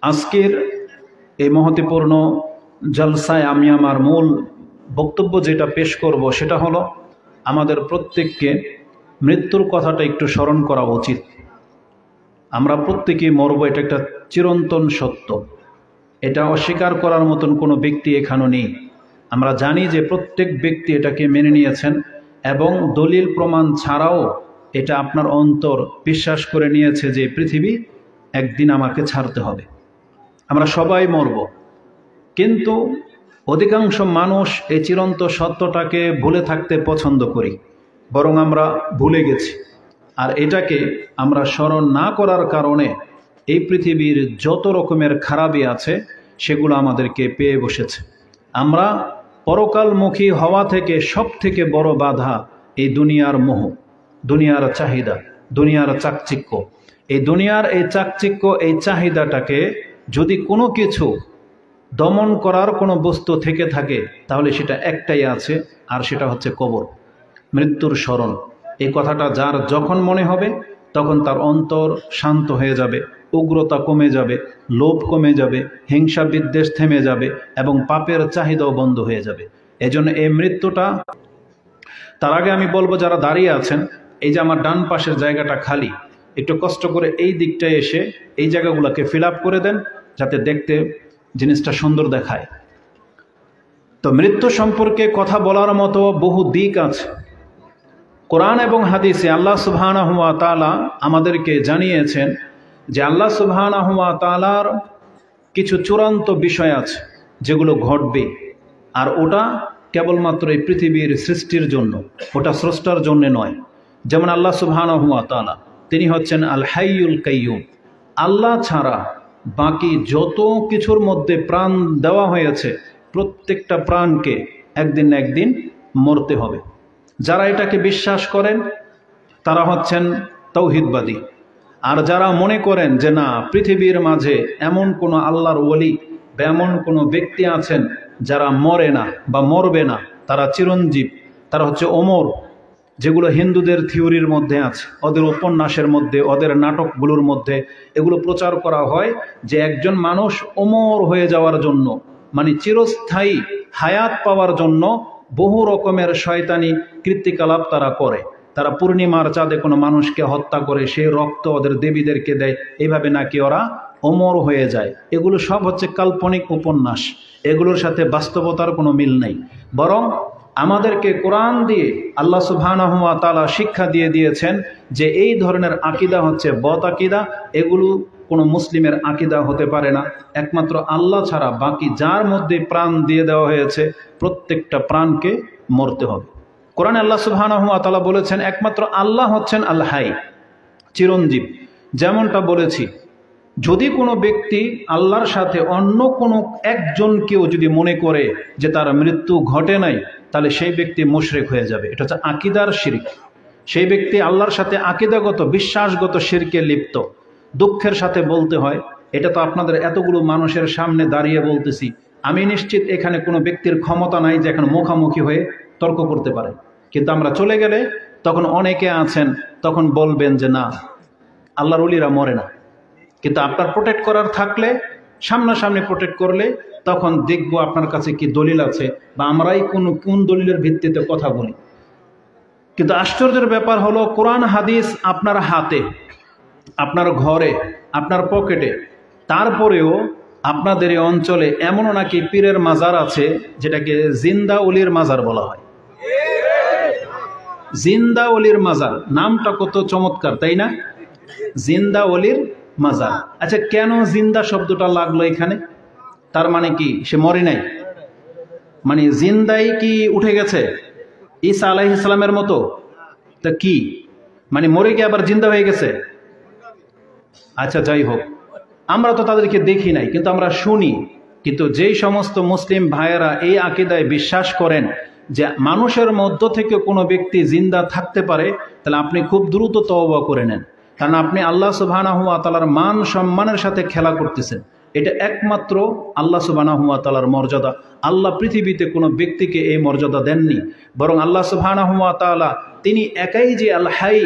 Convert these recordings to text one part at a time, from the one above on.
আজকের এই মহত্বপূর্ণ জলসায় আমি আমার মূল বক্তব্য যেটা পেশ করব সেটা হলো আমাদের প্রত্যেককে মৃত্যুর কথাটা একটু স্মরণ করা উচিত। আমরা প্রত্যেকেই মরব, এটা একটা চিরন্তন সত্য, এটা অস্বীকার করার মতন কোনো ব্যক্তি এখানে নেই। আমরা জানি যে প্রত্যেক ব্যক্তি এটাকে মেনে নিয়েছেন এবং দলিল প্রমাণ ছাড়াও এটা আপনার অন্তর বিশ্বাস করে নিয়েছে যে পৃথিবী একদিন আমাকে ছাড়তে হবে, আমরা সবাই মরব। কিন্তু অধিকাংশ মানুষ এই চিরন্ত সত্যটাকে ভুলে থাকতে পছন্দ করি, বরং আমরা ভুলে গেছি। আর এটাকে আমরা স্মরণ না করার কারণে এই পৃথিবীর যত রকমের খারাপই আছে সেগুলো আমাদেরকে পেয়ে বসেছে। আমরা পরকালমুখী হওয়া থেকে সব থেকে বড় বাধা এই দুনিয়ার মোহ, দুনিয়ার চাহিদা, দুনিয়ার চাকচিক্য। এই দুনিয়ার এই চাকচিক্য, এই চাহিদাটাকে যদি কোনো কিছু দমন করার কোনো বস্তু থেকে থাকে তাহলে সেটা একটাই আছে, আর সেটা হচ্ছে কবর, মৃত্যুর স্মরণ। এই কথাটা যার যখন মনে হবে তখন তার অন্তর শান্ত হয়ে যাবে, উগ্রতা কমে যাবে, লোভ কমে যাবে, হিংসা বিদ্বেষ থেমে যাবে এবং পাপের চাহিদাও বন্ধ হয়ে যাবে। এজন্য এই মৃত্যুটা, তার আগে আমি বলবো যারা দাঁড়িয়ে আছেন, এই যে আমার ডান পাশের জায়গাটা খালি, একটু কষ্ট করে এই দিকটায় এসে এই জায়গাগুলোকে ফিল আপ করে দেন যাতে দেখতে জিনিসটা সুন্দর দেখায়। তো মৃত্যু সম্পর্কে কথা বলার মতো বহু দিক আছে। কোরআন এবং হাদিসে আল্লাহ সুবহানাহু ওয়া তাআলা আমাদেরকে জানিয়েছেন যে আল্লাহ সুবহানাহু ওয়া তাআলার কিছু চূড়ান্ত বিষয় আছে যেগুলো ঘটবে, আর ওটা কেবলমাত্র এই পৃথিবীর সৃষ্টির জন্য, ওটা স্রষ্টার জন্য নয়। যেমন আল্লাহ সুবহানাহু ওয়া তাআলা তিনি হচ্ছেন আল হাইয়ুল কাইয়ুম। আল্লাহ ছাড়া বাকি যত কিছুর মধ্যে প্রাণ দেওয়া হয়েছে প্রত্যেকটা প্রাণকে একদিন না একদিন মরতে হবে। যারা এটাকে বিশ্বাস করেন তারা হচ্ছেন তাওহীদবাদী। আর যারা মনে করেন যে না, পৃথিবীর মাঝে এমন কোনো আল্লাহর ওলি বা এমন কোনো ব্যক্তি আছেন যারা মরে না বা মরবে না, তারা চিরঞ্জীব, তারা হচ্ছে অমর, যেগুলো হিন্দুদের থিওরির মধ্যে আছে, ওদের উপন্যাসের মধ্যে, ওদের নাটকগুলোর মধ্যে এগুলো প্রচার করা হয় যে একজন মানুষ অমর হয়ে যাওয়ার জন্য, মানে চিরস্থায়ী হায়াত পাওয়ার জন্য বহু রকমের শয়তানি কৃত্তিকালাপ তারা করে। তারা পূর্ণিমার চাঁদে কোনো মানুষকে হত্যা করে সেই রক্ত ওদের দেবীদেরকে দেয়, এইভাবে নাকি ওরা অমর হয়ে যায়। এগুলো সব হচ্ছে কাল্পনিক উপন্যাস, এগুলোর সাথে বাস্তবতার কোনো মিল নেই। বরং আমাদেরকে কোরআন দিয়ে আল্লাহ সুবহানাহু ওয়া তাআলা শিক্ষা দিয়ে দিয়েছেন যে এই ধরনের আকীদা হচ্ছে বদ আকীদা, এগুলো কোনো মুসলিমের আকীদা হতে পারে না। একমাত্র আল্লাহ ছাড়া বাকি যার মধ্যে প্রাণ দিয়ে দেওয়া হয়েছে প্রত্যেকটা প্রাণকে মরতে হবে। কোরআনে আল্লাহ সুবহানাহু ওয়া তাআলা বলেছেন একমাত্র আল্লাহ হচ্ছেন আল হাই, চিরঞ্জীব। যেমনটা বলেছি, যদি কোনো ব্যক্তি আল্লাহর সাথে অন্য কোনো একজনকেও যদি মনে করে যে তার মৃত্যু ঘটে নাই, তাহলে সেই ব্যক্তি মুশরিক হয়ে যাবে। এটা হচ্ছে আকীদার শিরক। সেই ব্যক্তি আল্লাহর সাথে আকীদাগত বিশ্বাসগত শিরকে লিপ্ত। দুঃখের সাথে বলতে হয়, এটা তো আপনাদের এতগুলো মানুষের সামনে দাঁড়িয়ে বলতেছি, আমি নিশ্চিত এখানে কোনো ব্যক্তির ক্ষমতা নাই যে এখন মুখামুখি হয়ে তর্ক করতে পারে। কিন্তু আমরা চলে গেলে তখন অনেকে আছেন তখন বলবেন যে না, আল্লাহর ওলিরা মরে না। কিন্তু আপনার প্রোটেক্ট করার থাকলে, সামনাসামনি প্রোটেক্ট করলে তখন দেখবো আপনার কাছে কি দলিল আছে বা আমরাই কোন দলিলের ভিত্তিতে কথা বলি। কিন্তু আশ্চর্যের ব্যাপার হলো কোরআন হাদিস আপনার হাতে, আপনার ঘরে, আপনার পকেটে, তারপরেও আপনাদের এই অঞ্চলে এমনও নাকি পীরের মাজার আছে যেটাকে জিন্দা ওলির মাজার বলা হয়। জিন্দা ওলির মাজার, নামটা কত চমৎকার, তাই না? জিন্দা ওলির মাজার। আচ্ছা, কেন জিন্দা শব্দটা লাগলো এখানে? তার মানে কি সে মরে নাই? মানে জিন্দাই কি উঠে গেছে ঈসা আলাইহিস সালামের মতো? তা কি মানে মরে গিয়ে আবার জিন্দা হয়ে গেছে? আচ্ছা, যাই হোক, আমরা তো তাদেরকে দেখি নাই, কিন্তু আমরা শুনি। কিন্তু যেই সমস্ত মুসলিম ভাইয়েরা এই আকীদায় বিশ্বাস করেন যে মানুষের মধ্য থেকে কোনো ব্যক্তি জিন্দা থাকতে পারে, তাহলে আপনি খুব দ্রুত তওবা করে নেন, কারণ আপনি আল্লাহ সুবহানাহু ওয়া তাআলার মান সম্মানের সাথে খেলা করতেছেন। এটা একমাত্র আল্লাহ সুবহানাহু ওয়া তাআলার মর্যাদা। আল্লাহ পৃথিবীতে কোনো ব্যক্তিকে এই মর্যাদা দেননি, বরং আল্লাহ সুবহানাহু ওয়া তাআলা তিনি একাই যে আল হাই,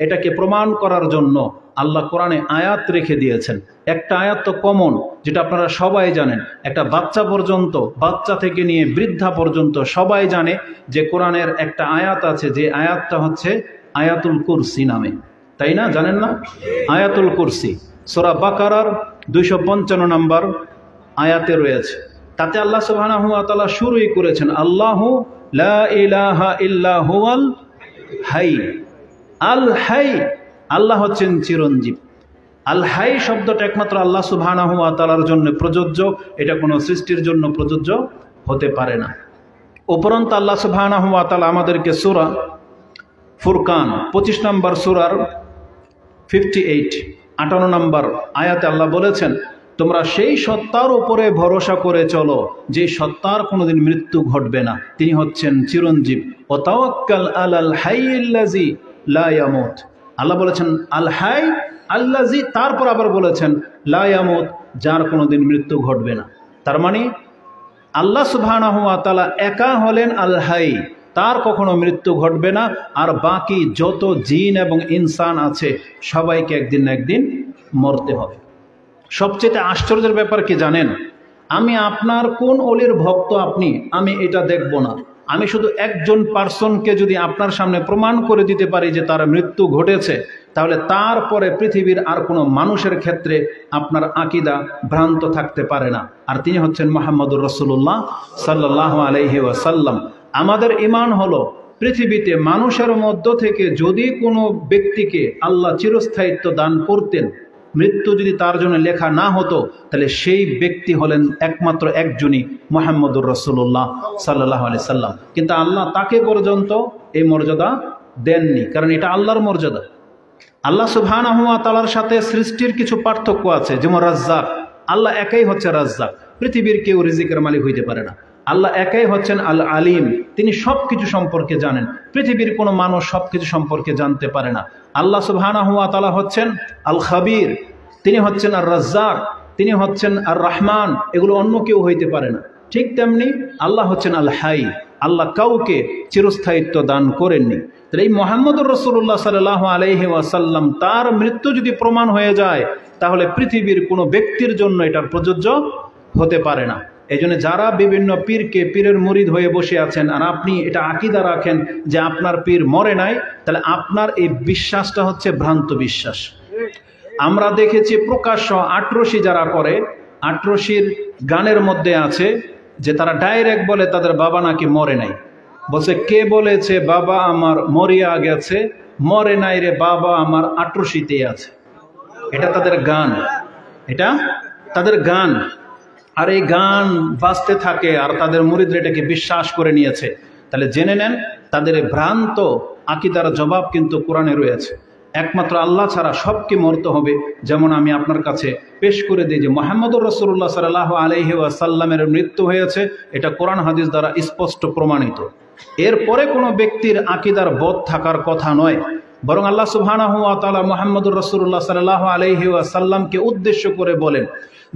এটাকে প্রমাণ করার জন্য আল্লাহ কোরআনে আয়াত রেখে দিয়েছেন। একটা আয়াত তো কমন, যেটা আপনারা সবাই জানেন, একটা বাচ্চা পর্যন্ত, বাচ্চা থেকে নিয়ে বৃদ্ধা পর্যন্ত সবাই জানে যে কোরআনের একটা আয়াত আছে, যে আয়াতটা হচ্ছে আয়াতুল কুরসি নামে, তাই না? জানেন না? আয়াতুল কুরসি সূরা বাকারার 255 নম্বর আয়াতে রয়েছে। তাতে আল্লাহ সুবহানাহু ওয়া তাআলা শুরুই করেছেন আল্লাহু লা ইলাহা ইল্লা হুয়াল হাই। আল হাই, আল্লাহ হচ্ছেন চিরঞ্জীব। আল হাই শব্দটা একমাত্র আল্লাহ সুবহানাহু ওয়া তাআলার জন্য প্রযোজ্য, এটা কোনো সৃষ্টির জন্য প্রযোজ্য হতে পারে না। উপরন্তু আল্লাহ সুবহানাহু ওয়া তাআলা আমাদেরকে সূরা ফুরকান 25 নম্বর সূরার 58 নম্বর আয়াতে আল্লাহ বলেছেন, তোমরা সেই সত্তার উপরে ভরসা করে চলো যে সত্তার কোনোদিন মৃত্যু ঘটবে না, তিনি হচ্ছেন চিরঞ্জীব। ও তাওয়াক্কাল আলাল হাইয়্যিল্লাযী লা ইয়ামুত। আল্লাহ বলেছেন আল হাই আল্লাযী, তারপর আবার বলেছেন লা ইয়ামুত, যার কোনোদিন মৃত্যু ঘটবে না। তার মানে আল্লাহ সুবহানাহু ওয়া তাআলা একা হলেন আল হাই, তার কখনো মৃত্যু ঘটবে না। আর বাকি যত জিন এবং ইনসান আছে সবাইকে একদিন না একদিন মরতে হবে। সবচেয়ে আশ্চর্যের ব্যাপার কি জানেন? আমি আপনার কোন অলির ভক্ত আমি এটা দেখব না। আমি শুধু একজন পার্সনকে যদি আপনার সামনে প্রমাণ করে দিতে পারি যে তার মৃত্যু ঘটেছে, তাহলে তারপরে পৃথিবীর আর কোনো মানুষের ক্ষেত্রে আপনার আকীদা ভ্রান্ত থাকতে পারে না। আর তিনি হচ্ছেন মুহাম্মদুর রাসূলুল্লাহ সাল্লাল্লাহু আলাইহি ওয়াসাল্লাম। আমাদের ঈমান হলো পৃথিবীতে মানুষের মধ্য থেকে যদি কোনো ব্যক্তিকে আল্লাহ চিরস্থায়িত্ব দান করতেন, মৃত্যু যদি তার জন্য লেখা না হতো, তাহলে সেই ব্যক্তি হলেন একমাত্র একজনই মুহাম্মদুর রাসূলুল্লাহ সাল্লাল্লাহু আলাইহি সাল্লাম। কিন্তু আল্লাহ তাকে পর্যন্ত এই মর্যাদা দেননি, কারণ এটা আল্লাহর মর্যাদা। আল্লাহ সুবহানাহু ওয়া তাআলার সাথে সৃষ্টির কিছু পার্থক্য আছে, যেমন রাজ্জাক, আল্লাহ একাই হচ্ছে রাজ্জাক, পৃথিবীর কেউ রিজিকের মালিক হইতে পারে না। আল্লাহ একাই হচ্ছেন আল আলিম, তিনি সব কিছু সম্পর্কে জানেন, পৃথিবীর কোনো মানুষ সব কিছু সম্পর্কে জানতে পারে না। আল্লাহ সুবহানাহু ওয়া তাআলা হচ্ছেন আল খাবির, তিনি হচ্ছেন আর রাজ্জাক, তিনি হচ্ছেন আর রহমান, এগুলো অন্য কেউ হইতে পারে না। ঠিক তেমনি আল্লাহ হচ্ছেন আল হাই, আল্লাহ কাউকে চিরস্থায়িত্ব দান করেননি। তাহলে এই মুহাম্মদুর রাসূলুল্লাহ সাল্লাল্লাহু আলাইহি ওয়াসাল্লাম, তার মৃত্যু যদি প্রমাণ হয়ে যায়, তাহলে পৃথিবীর কোনো ব্যক্তির জন্য এটার প্রযোজ্য হতে পারে না। এই জন্য যারা বিভিন্ন পীরের মুরিদ হয়ে বসে আছেন, আর আপনি এটা আকীদা রাখেন যে আপনার পীর মরে নাই, তাহলে আপনার এই বিশ্বাসটা হচ্ছে ভ্রান্ত বিশ্বাস। আমরা দেখেছি প্রকাশ্য আটরশি যারা করে, আটরশির গানের মধ্যে আছে যে তারা ডাইরেক্ট বলে তাদের বাবা নাকি মরে নাই। বলছে কে বলেছে বাবা আমার মরিয়া গেছে, মরে নাই রে বাবা আমার আটরশিতে আছে। এটা তাদের গান, এটা তাদের গান। আর এই গান বাজতে থাকে, আর তাদের মুরিদরা এটাকে বিশ্বাস করে নিয়েছে। তাহলে জেনে নেন তাদের ভ্রান্ত আকীদার জবাব কিন্তু কোরআনে রয়েছে। একমাত্র আল্লাহ ছাড়া সবকে মরতে হবে। যেমন আমি আপনার কাছে পেশ করে দিই যে মুহাম্মদুর রাসূলুল্লাহ সাল্লাল্লাহু আলাইহি ওয়াসাল্লামের মৃত্যু হয়েছে, এটা কোরআন হাদিস দ্বারা স্পষ্ট প্রমাণিত। এরপরে কোনো ব্যক্তির আকীদার বোধ থাকার কথা নয়, বরং আল্লাহ সুবহানাহু ওয়া তাআলা মুহাম্মদুর রাসূলুল্লাহ সাল্লাল্লাহু আলাইহি ওয়াসাল্লামকে উদ্দেশ্য করে বলেন,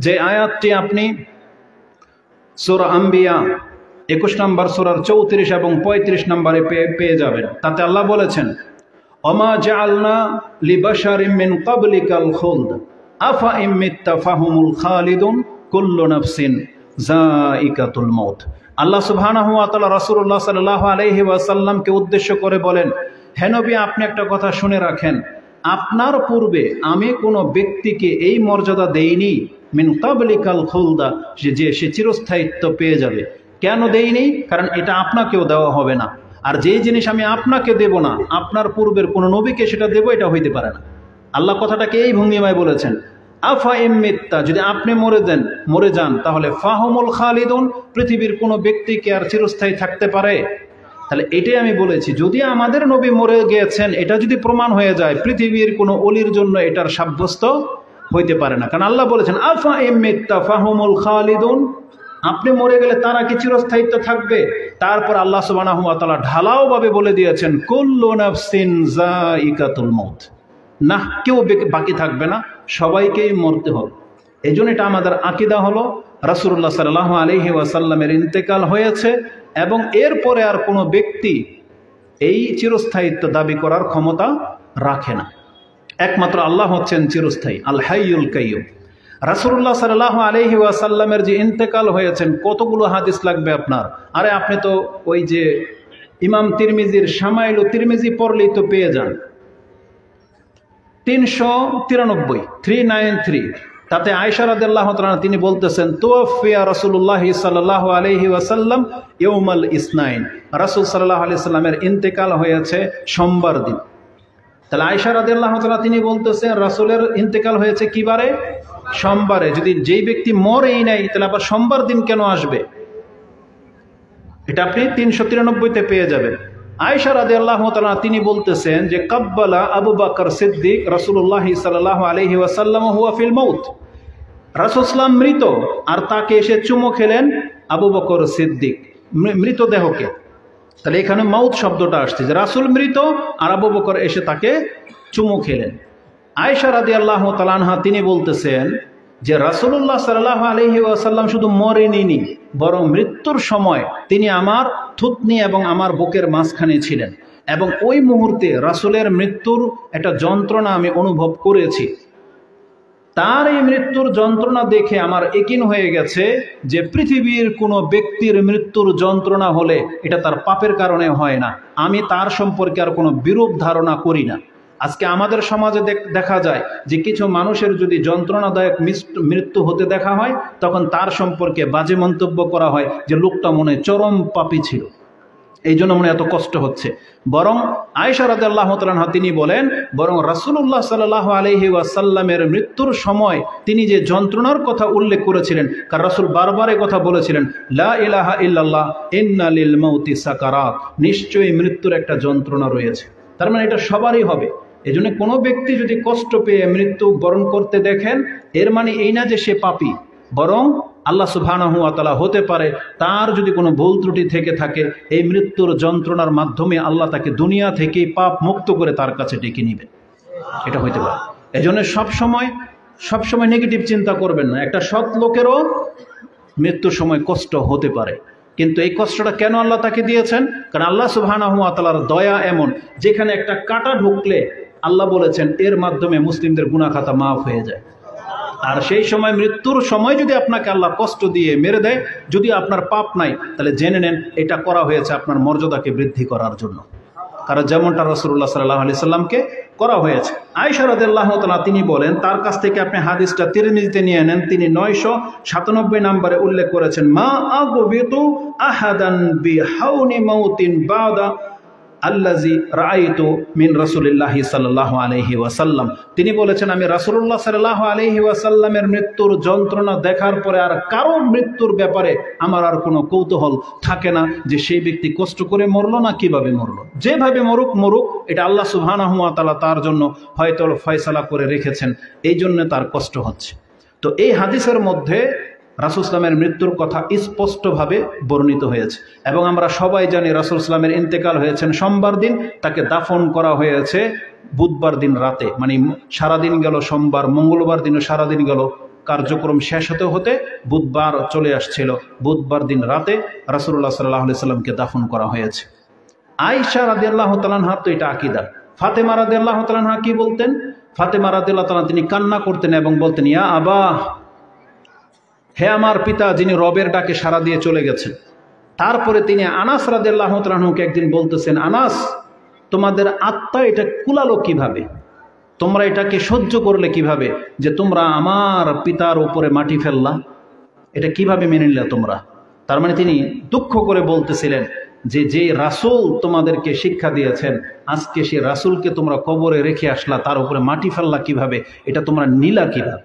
যে আয়াতটি আপনি সূরা আম্বিয়া 21 নম্বর সূরার 34 এবং 35 নম্বরে পেয়ে যাবেন। তাতে আল্লাহ বলেছেন, ওমা জাআলনা লিবাশারিম মিন ক্বাবলিকাল খুলদ আফা ইম মিত্তা ফাহুমুল খালিদুন কুল্লু নাফসিন যায়িকাতুল মাউত। আল্লাহ সুবহানাহু ওয়া তাআলা রাসূলুল্লাহ সাল্লাল্লাহু আলাইহি ওয়াসাল্লামকে উদ্দেশ্য করে বলেন, হে নবী, আপনি একটা কথা শুনে রাখেন, আপনার পূর্বে আমি কোনো ব্যক্তিকে এই মর্যাদা দেইনি মিন ক্বাবলিকাল খুলদা, যে সে চিরস্থায়িত্ব পেয়ে যাবে। কেন দেইনি? কারণ এটা আপনাকেও দেওয়া হবে না। আর যেই জিনিস আমি আপনাকে দেব না, আপনার পূর্বের কোনো নবীকে সেটা দেব, এটা হইতে পারে না। আল্লাহ কথাটাকে এই ভঙ্গিমায় বলেছেন, আফা ইম্মিত্তা, যদি আপনি মরে যান, তাহলে ফাহুমুল খালিদুন, পৃথিবীর কোনো ব্যক্তিকে আর চিরস্থায়ী থাকতে পারে? তাহলে এটাই আমি বলেছি, যদি আমাদের নবী মরে গিয়েছেন এটা যদি প্রমাণ হয়ে যায়, পৃথিবীর কোনো অলির জন্য এটার সাব্যস্ত হইতে পারে না। কারণ আল্লাহ বলেছেন আফা ইম্মিত্তা ফাহুমুল খালিদুন, আপনি মরে গেলে তারা কি চিরস্থায়িত্ব থাকবে? তারপর আল্লাহ সুবহানাহু ওয়া তাআলা ঢালাও ভাবে বলে দিয়েছেন, কুল্লু নাফসিন যায়িকাতুল মাউত, না কেউ বাকি থাকবে না, সবাইকেই মরতে হবে। এই জন্য এটা আমাদের আকীদা হলো রাসূলুল্লাহ সাল্লাল্লাহু আলাইহি ওয়াসাল্লামের ইন্তেকাল হয়েছে এবং এরপরে আর কোনো ব্যক্তি এই চিরস্থায়িত্ব দাবি করার ক্ষমতা রাখে না। একমাত্র আল্লাহ হচ্ছেন চিরস্থায়ী, আল হাইয়ুল কাইয়ুম। রাসূলুল্লাহ সাল্লাল্লাহু আলাইহি ওয়াসাল্লামের যে ইন্তেকাল হয়েছেন, কতগুলো হাদিস লাগবে আপনার? আরে আপনি তো ওই যে ইমাম তিরমিজির শামাইল ও তিরমিজি পড়লেই তো পেয়ে যান। 393 তাতে আয়েশা রাদিয়াল্লাহু তাআলা তিনি বলতেছেন, তুওফিয়া রাসূলুল্লাহ সাল্লাল্লাহু আলাইহি ওয়াসাল্লাম ইয়াউমাল ইসনাইন, রাসূল সাল্লাল্লাহু আলাইহি ওয়াসাল্লামের ইন্তেকাল হয়েছে সোমবার দিন। তাহলে আয়েশা রাদিয়াল্লাহু তাআলা তিনি বলতেছেন রাসূলের ইন্তেকাল হয়েছে কি বারে? সোমবারে। যদি যেই ব্যক্তি মরেই নাই তাহলে আবার সোমবার দিন কেন আসবে? এটা আপনি 393-তে পেয়ে যাবেন। আয়েশা রাদিয়াল্লাহু তাআলা তিনি বলতেছেন যে কাব্বালা আবু বকর সিদ্দিক রাসূলুল্লাহ সাল্লাল্লাহু আলাইহি ওয়াসাল্লাম হুয়া ফিল মাউত, রাসূল সাল্লাম মৃত আর তাকে এসে চুমু খেলেন আবু বকর সিদ্দিক, মৃতদেহকে। তাহলে এখানে মাউত শব্দটা আসছে যে রাসূল মৃত আর আবু বকর এসে তাকে চুমু খেলেন। আয়েশা রাদিয়াল্লাহু তাআলা আনহা তিনি বলতেছেন যে রাসূলুল্লাহ সাল্লাল্লাহু আলাইহি ওয়াসাল্লাম শুধু মরেননি, বরং মৃত্যুর সময় তিনি আমার থুতনি এবং আমার বুকের মাঝখানে ছিলেন, এবং ওই মুহূর্তে রাসূলের মৃত্যুর একটা যন্ত্রণা আমি অনুভব করেছি। তার এই মৃত্যুর যন্ত্রণা দেখে আমার ইয়াকিন হয়ে গেছে যে পৃথিবীর কোনো ব্যক্তির মৃত্যুর যন্ত্রণা হলে এটা তার পাপের কারণে হয় না। আমি তার সম্পর্কে আর কোনো বিরূপ ধারণা করি না। আজকে আমাদের সমাজে দেখা যায় যে কিছু মানুষের যদি যন্ত্রণাদায়ক মৃত্যু হতে দেখা হয়, তখন তার সম্পর্কে বাজে মন্তব্য করা হয় যে লোকটা মনে চরম পাপী ছিল, এই জন্য মনে এত কষ্ট হচ্ছে। বরং আয়েশা রাদিয়াল্লাহু তাআলা আনহা তিনি বলেন, বরং রাসূলুল্লাহ সাল্লাল্লাহু আলাইহি ওয়াসাল্লামের মৃত্যুর সময় তিনি যে যন্ত্রণার কথা উল্লেখ করেছিলেন, কারণ রাসূল বারবার এই কথা বলেছিলেন, লা ইলাহা ইল্লাল্লাহ ইন্না লিল মাউতি সাকারাত, নিশ্চয়ই মৃত্যুর একটা যন্ত্রণা রয়েছে। তার মানে এটা সবারই হবে। এজন্য কোনো ব্যক্তি যদি কষ্ট পেয়ে মৃত্যু বরণ করতে দেখেন, এর মানে এই না যে সে পাপী, বরং আল্লাহ সুবহানাহু ওয়া তাআলা হতে পারে তার যদি কোনো ভুল ত্রুটি থেকে থাকে, এই মৃত্যুর যন্ত্রণার মাধ্যমে আল্লাহ তাকে দুনিয়া থেকে পাপ মুক্ত করে তার কাছে ডেকে নেবেন, এটা হইতে পারে। এজন্য সবসময় নেগেটিভ চিন্তা করবেন না। একটা সৎ লোকেরও মৃত্যুর সময় কষ্ট হতে পারে, কিন্তু এই কষ্টটা কেন আল্লাহ তাকে দিয়েছেন? কারণ আল্লাহ সুবহানাহু ওয়া তাআলার দয়া এমন, যেখানে একটা কাঁটা ঢুকলে আল্লাহ বলেছেন এর মাধ্যমে মুসলিমদের গুনাহ খাতা মাফ হয়ে যায়। আর সেই সময় মৃত্যুর সময় যদি আপনাকে আল্লাহ কষ্ট দিয়ে মেরে দেয়, যদি আপনার পাপ নাই, তাহলে জেনে নেন এটা করা হয়েছে আপনার মর্যাদাকে বৃদ্ধি করার জন্য, কারণ যেমনটা রাসূলুল্লাহ সাল্লাল্লাহু আলাইহি সাল্লামকে করা হয়েছে। আয়েশা রাদিয়াল্লাহু তাআলা তিনি বলেন, তার কাছ থেকে আপনি হাদিসটা তিরমিজিতে নিয়ে নেন, তিনি 997 নম্বরে উল্লেখ করেছেন, মা আগবিতু আহাদান বিহাউনি মাউতিন বাদা আল্লাজি রাআইতু মিন রাসূলিল্লাহি সাল্লাল্লাহু আলাইহি ওয়াসাল্লাম। তিনি বলেছেন, আমি রাসূলুল্লাহ সাল্লাল্লাহু আলাইহি ওয়াসাল্লামের মৃত্যুর যন্ত্রণা দেখার পরে আর কারো মৃত্যুর ব্যাপারে আমার আর কোনো কৌতূহল থাকে না যে সেই ব্যক্তি কষ্ট করে মরলো না কিভাবে মরলো। যেভাবে মরুক, এটা আল্লাহ সুবহানাহু ওয়া তাআলা তার জন্য হয়তো ফয়সালা করে রেখেছেন, এই জন্য তার কষ্ট হচ্ছে। তো এই হাদিসের মধ্যে রাসূল ইসলামের মৃত্যুর কথা স্পষ্টভাবে বর্ণিত হয়েছে, এবং আমরা সবাই জানি রাসূল ইসলামের ইন্তেকাল হয়েছেন সোমবার দিন, তাকে দাফন করা হয়েছে বুধবার দিন রাতে। মানে সারাদিন গেল সোমবার, মঙ্গলবার দিনও সারাদিন গেল, কার্যক্রম শেষ হতে বুধবার চলে আসছিল, বুধবার দিন রাতে রাসূলুল্লাহ সাল্লাল্লাহু আলাইহি সাল্লামকে দাফন করা হয়েছে। আয়েশা রাদিয়াল্লাহু তাআলা আনহা তো এটা আকীদা। ফাতেমা রাদিয়াল্লাহু তাআলা আনহা কি বলতেন? ফাতেমা রাদিয়াল্লাহু তাআলা তিনি কান্না করতেন এবং বলতেন, ইয়া আবা, হে আমার পিতা যিনি রবের ডাকে সাড়া দিয়ে চলে গেছেন। তারপরে তিনি আনাস রাদিয়াল্লাহু তাআলা আনহুকে একদিন বলতেছেন, আনাস, তোমাদের আত্মা এটা কুলালো কিভাবে, তোমরা এটাকে সহ্য করলে কিভাবে যে তোমরা আমার পিতার উপরে মাটি ফেললা, এটা কিভাবে মেনে নিলে তোমরা? তার মানে তিনি দুঃখ করে বলতেছিলেন যে রাসূল তোমাদেরকে শিক্ষা দিয়েছেন, আজকে সেই রাসূলকে তোমরা কবরে রেখে আসলা, তার উপরে মাটি ফেললা কিভাবে, এটা তোমরা নিলা কিভাবে?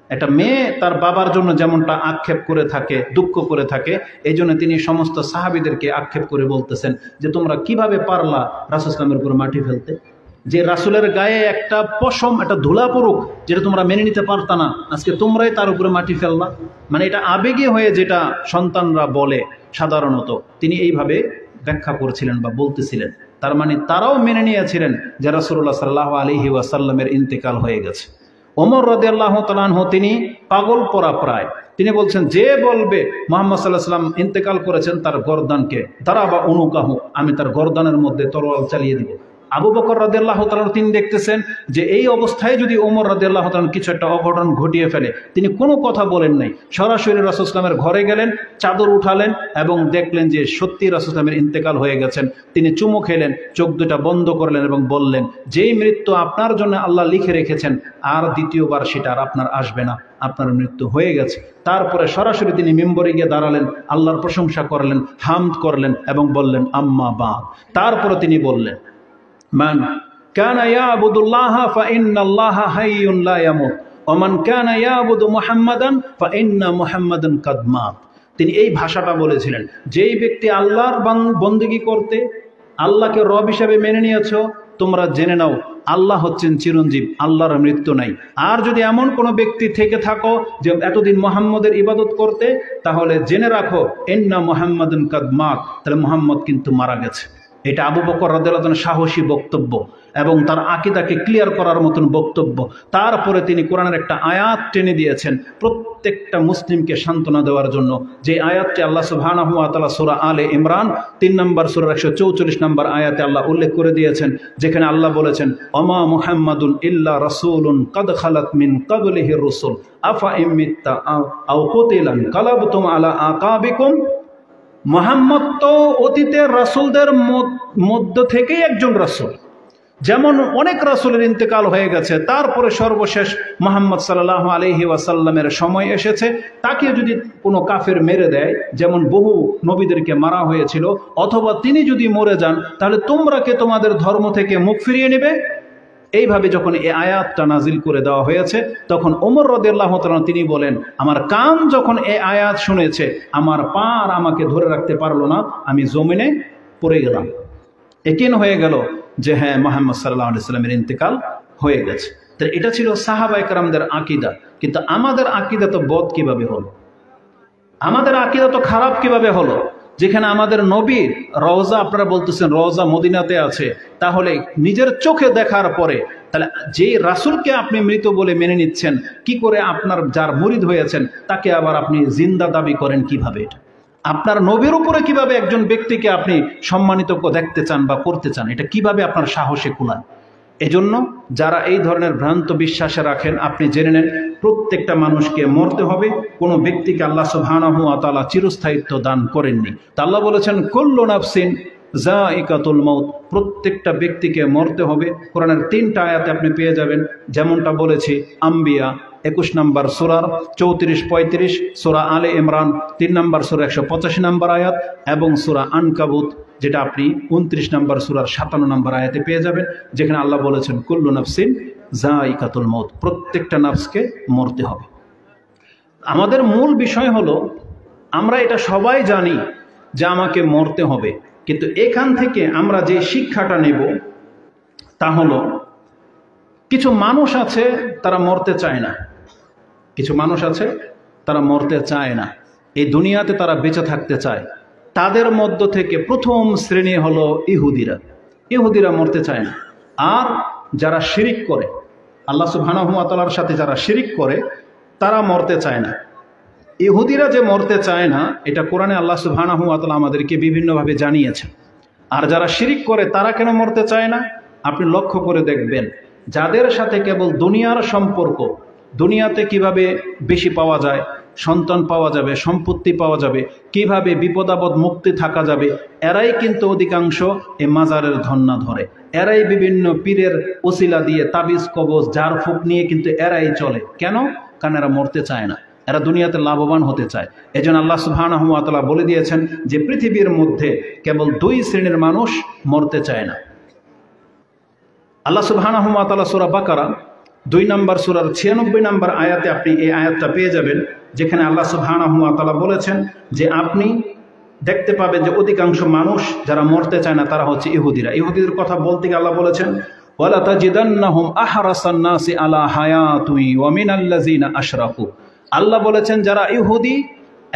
একটা মেয়ে তার বাবার জন্য যেমনটা আক্ষেপ করে থাকে, দুঃখ করে থাকে, এই জন্য তিনি সমস্ত সাহাবীদেরকে আক্ষেপ করে বলতেছেন যে তোমরা কিভাবে পারলা রাসূল ইসলামের উপর মাটি ফেলতে, যে রাসূলের গায়ে একটা পশম, একটা ধুলা পড়ুক যেটা তোমরা মেনে নিতে পারতা না, আজকে তোমরাই তার উপরে মাটি ফেললা। মানে এটা আবেগে হয়ে যেটা সন্তানরা বলে সাধারণত, তিনি এইভাবে ব্যাখ্যা করছিলেন বা বলতেছিলেন। তার মানে তারাও মেনে নিয়েছিলেন যে রাসূলুল্লাহ সাল্লাল্লাহু আলাইহি ওয়াসাল্লামের ইন্তেকাল হয়ে গেছে। ওমর রাদিয়াল্লাহু তাআলা আনহু তিনি পাগল পরা প্রায়, তিনি বলছেন যে বলবে মুহাম্মদ সাল্লাল্লাহু আলাইহি ওয়াসাল্লাম ইন্তেকাল করেছেন, তার গর্দানকে দারাবা উনুকাহু, আমি তার গর্দানের মধ্যে তরোয়াল চালিয়ে দিব। আবু বকর রাদিয়াল্লাহু তাআলা তিনি দেখতেছেন যে এই অবস্থায় যদি ওমর রাদিয়াল্লাহু তাআলা কিছু একটা অঘটন ঘটিয়ে ফেলে, তিনি কোনো কথা বলেন নাই, সরাসরি রাসূল সাল্লাল্লাহু আলাইহি ওয়াসাল্লামের ঘরে গেলেন, চাদর উঠালেন এবং দেখলেন যে সত্যি রাসূল সাল্লাল্লাহু আলাইহি ওয়াসাল্লামের ইন্তেকাল হয়ে গেছেন। তিনি চুমু খেলেন, চোখ দুটা বন্ধ করলেন এবং বললেন, যেই মৃত্যু আপনার জন্য আল্লাহ লিখে রেখেছেন আর দ্বিতীয়বার সেটা আর আপনার আসবে না, আপনার মৃত্যু হয়ে গেছে। তারপরে সরাসরি তিনি মিম্বরে গিয়ে দাঁড়ালেন, আল্লাহর প্রশংসা করলেন, হামদ করলেন এবং বললেন আম্মা বাদ। তারপরে তিনি বললেন, মান কানা ইয়াবুদুল্লাহা ফাইন্নাল্লাহা হাইয়ুন লা ইয়ামুত ওয়া মান কানা ইয়াবুদু মুহাম্মাদান ফাইন্না মুহাম্মাদান কাদ মাত। তিনি এই ভাষাটা বলেছিলেন, যেই ব্যক্তি আল্লাহর বন্দেগী করতে আল্লাহকে রব হিসাবে মেনে নিয়েছো, তোমরা জেনে নাও আল্লাহ হচ্ছেন চিরঞ্জীব, আল্লাহর মৃত্যু নাই। আর যদি এমন কোনো ব্যক্তি থেকে থাকো যে এতদিন মুহাম্মদের ইবাদত করতে, তাহলে জেনে রাখো ইন্না মুহাম্মাদান কাদ মাত, তাহলে মুহাম্মদ কিন্তু মারা গেছে। এটা আবু বকর রাদিয়াল্লাহু আনহু সাহসী বক্তব্য এবং তার আকীদাকে ক্লিয়ার করার মতন বক্তব্য। তারপরে তিনি কোরআনের একটা আয়াত টেনে দিয়েছেন প্রত্যেকটা মুসলিমকে সান্ত্বনা দেওয়ার জন্য, যে আয়াতটি আল্লাহ সুবহানাহু ওয়া তাআলা সূরা আলে ইমরান ৩ নম্বর সূরার ১৪৪ নম্বর আয়াতে আল্লাহ উল্লেখ করে দিয়েছেন, যেখানে আল্লাহ বলেছেন, ওমা মুহাম্মাদুন ইল্লা রাসূলুন কাদ খালাত মিন ক্বাবলিহির রুসুল আফা ইমিত্তা আও কুতিলান কালাবতুম আলা আকাবিকুম। মুহাম্মদ তো অতীতের রাসূলদের মধ্য থেকেই একজন রাসূল, যেমন অনেক রাসূলের ইন্তেকাল হয়ে গেছে, তারপরে সর্বশেষ মুহাম্মদ সাল্লাল্লাহু আলাইহি ওয়াসাল্লামের সময় এসেছে, তাকে যদি কোনো কাফের মেরে দেয়, যেমন বহু নবীদেরকে মারা হয়েছিল, অথবা তিনি যদি মরে যান, তাহলে তোমরা কে তোমাদের ধর্ম থেকে মুখ ফিরিয়ে নেবে? এইভাবে যখন এই আয়াতটা নাজিল করে দেওয়া হয়েছে, তখন ওমর রাদিয়াল্লাহু তাআলা তিনি বলেন, আমার কান যখন এই আয়াত শুনেছে, আমার পা আর আমাকে ধরে রাখতে পারলো না, আমি জমিনে পড়ে গেলাম। একিন হয়ে গেল যে হ্যাঁ, মুহাম্মদ সাল্লাল্লাহু আলাইহি ওয়াসাল্লামের ইন্তেকাল হয়ে গেছে। তো এটা ছিল সাহাবায়ে কেরামদের আকীদা। কিন্তু আমাদের আকীদা তো বদ কিভাবে হলো? আমাদের আকীদা তো খারাপ কিভাবে হলো? যেখানে আমাদের নবীর রওজা, আপনারা বলতেছেন রওজা মদিনাতে আছে, তাহলে নিজের চোখে দেখার পরে তাহলে যে রাসূলকে আপনি মৃত বলে মেনে নিচ্ছেন, কি করে আপনার যার মুরিদ হয়েছেন তাকে আবার আপনি জিন্দা দাবি করেন কিভাবে? এটা আপনার নবীর উপরে কিভাবে একজন ব্যক্তিকে আপনি সম্মানিত দেখতে চান বা করতে চান? এটা কিভাবে আপনার সাহসে কুলায়? এজন্য যারা এই ধরনের ভ্রান্ত বিশ্বাসে রাখেন, আপনি জেনে নেন প্রত্যেকটা মানুষকে মরতে হবে। কোনো ব্যক্তিকে আল্লাহ সুবহানাহু ওয়া তাআলা চিরস্থায়িত্ব দান করেননি। তা আল্লাহ বলেছেন কুল্লু নাফসিন যায়িকাতুল মাউত, প্রত্যেকটা ব্যক্তিকে মরতে হবে। কোরআনের ৩টা আয়াতে আপনি পেয়ে যাবেন, যেমনটা বলেছি আম্বিয়া ২১ নম্বর সূরার ৩৪-৩৫, সূরা আলে ইমরান ৩ নম্বর সূরা ১৮৫ নম্বর আয়াত, এবং সূরা আনকাবুত যেটা আপনি ২৯ নম্বর সূরার ৫৭ নম্বর আয়াতে পেয়ে যাবেন, যেখানে আল্লাহ বলেছেন কুল্লু নাফসিন যায়িকাতুল মাউত, প্রত্যেকটা নাফসকে মরতে হবে। আমাদের মূল বিষয় হলো, আমরা এটা সবাই জানি যে আমাকে মরতে হবে, কিন্তু এখান থেকে আমরা যে শিক্ষাটা নেব তা হলো, কিছু মানুষ আছে তারা মরতে চায় না, কিছু মানুষ আছে তারা মরতে চায় না, এই দুনিয়াতে তারা বেঁচে থাকতে চায়। তাদের মধ্য থেকে প্রথম শ্রেণী হলো ইহুদিরা। ইহুদিরা মরতে চায় না। আর যারা শিরিক করে, আল্লাহ সুবহানাহু ওয়া তাআলার সাথে যারা শিরিক করে, তারা মরতে চায় না। ইহুদিরা যে মরতে চায় না, এটা কোরআনে আল্লাহ সুবহানাহু ওয়া তাআলা আমাদেরকে বিভিন্নভাবে জানিয়েছেন। আর যারা শিরিক করে তারা কেন মরতে চায় না? আপনি লক্ষ্য করে দেখবেন, যাদের সাথে কেবল দুনিয়ার সম্পর্ক, দুনিয়াতে কিভাবে বেশি পাওয়া যায়, সন্তান পাওয়া যাবে, সম্পত্তি পাওয়া যাবে, কিভাবে বিপদাপদ মুক্তি থাকা যাবে, এরাই কিন্তু অধিকাংশ এ মাজারের ধন্না ধরে। এরাই বিভিন্ন পীরের ওসিলা দিয়ে তাবিজ কবজ ঝাড়ফুঁক নিয়ে কিন্তু এরাই চলে। কেন? কারণ এরা মরতে চায় না, এরা দুনিয়াতে লাভবান হতে চায়। এজন্য আল্লাহ সুবহানাহু ওয়া তাআলা বলে দিয়েছেন যে পৃথিবীর মধ্যে কেবল ২ শ্রেণীর মানুষ মরতে চায় না। আল্লাহ সুবহানাহু ওয়া তাআলা সূরা বাকারা ২ নম্বর সূরার ৯৬ নম্বর আয়াতে আপনি এই আয়াতটা পেয়ে যাবেন, যেখানে আল্লাহ সুবহানাহু ওয়া তাআলা বলেছেন যে আপনি দেখতে পাবেন যে অধিকাংশ মানুষ যারা মরতে চায় না তারা হচ্ছে ইহুদিরা। ইহুদিদের কথা বলতে গিয়ে আল্লাহ বলেছেন, ওয়ালা তাজিদান্নাহুম আহরাসান নাসি আলা হায়াতুই ওয়া মিনাল্লাযিনা আশরাকু। আল্লাহ বলেছেন যারা ইহুদি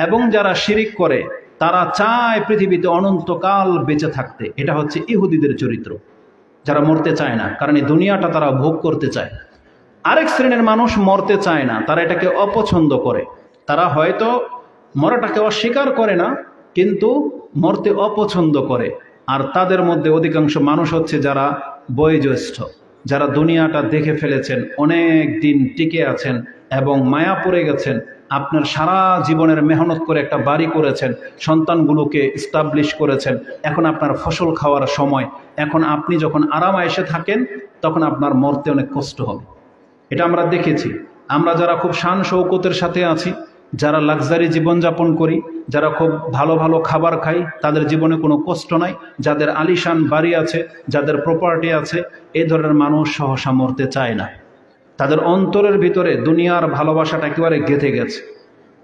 এবং যারা শিরিক করে তারা চায় পৃথিবীতে অনন্তকাল বেঁচে থাকতে। এটা হচ্ছে ইহুদিদের চরিত্র, যারা মরতে চায় না, কারণ এই দুনিয়াটা তারা ভোগ করতে চায়। আরেক শ্রেণীর মানুষ মরতে চায় না, তারা এটাকে অপছন্দ করে। তারা হয়তো মরাটাকে অস্বীকার করে না, কিন্তু মরতে অপছন্দ করে। আর তাদের মধ্যে অধিকাংশ মানুষ হচ্ছে যারা বয়োজ্যেষ্ঠ, যারা দুনিয়াটা দেখে ফেলেছেন, অনেক দিন টিকে আছেন এবং মায়া পড়ে গেছেন, আপনার সারা জীবনের মেহনত করে একটা বাড়ি করেছেন, সন্তানগুলোকে এস্টাবলিশ করেছেন, এখন আপনার ফসল খাওয়ার সময়, এখন আপনি যখন আরামে এসে থাকেন তখন আপনার মরতে অনেক কষ্ট হবে। এটা আমরা দেখেছি। আমরা যারা খুব শান শৌকতের সাথে আছি, যারা লাক্সারি জীবনযাপন করি, যারা খুব ভালো ভালো খাবার খাই, তাদের জীবনে কোনো কষ্ট নাই। যাদের আলিশান বাড়ি আছে, যাদের প্রপার্টি আছে, এই ধরনের মানুষ সহসা মরতে চায় না। তাদের অন্তরের ভিতরে দুনিয়ার ভালোবাসাটা একেবারে গেঁথে গেছে।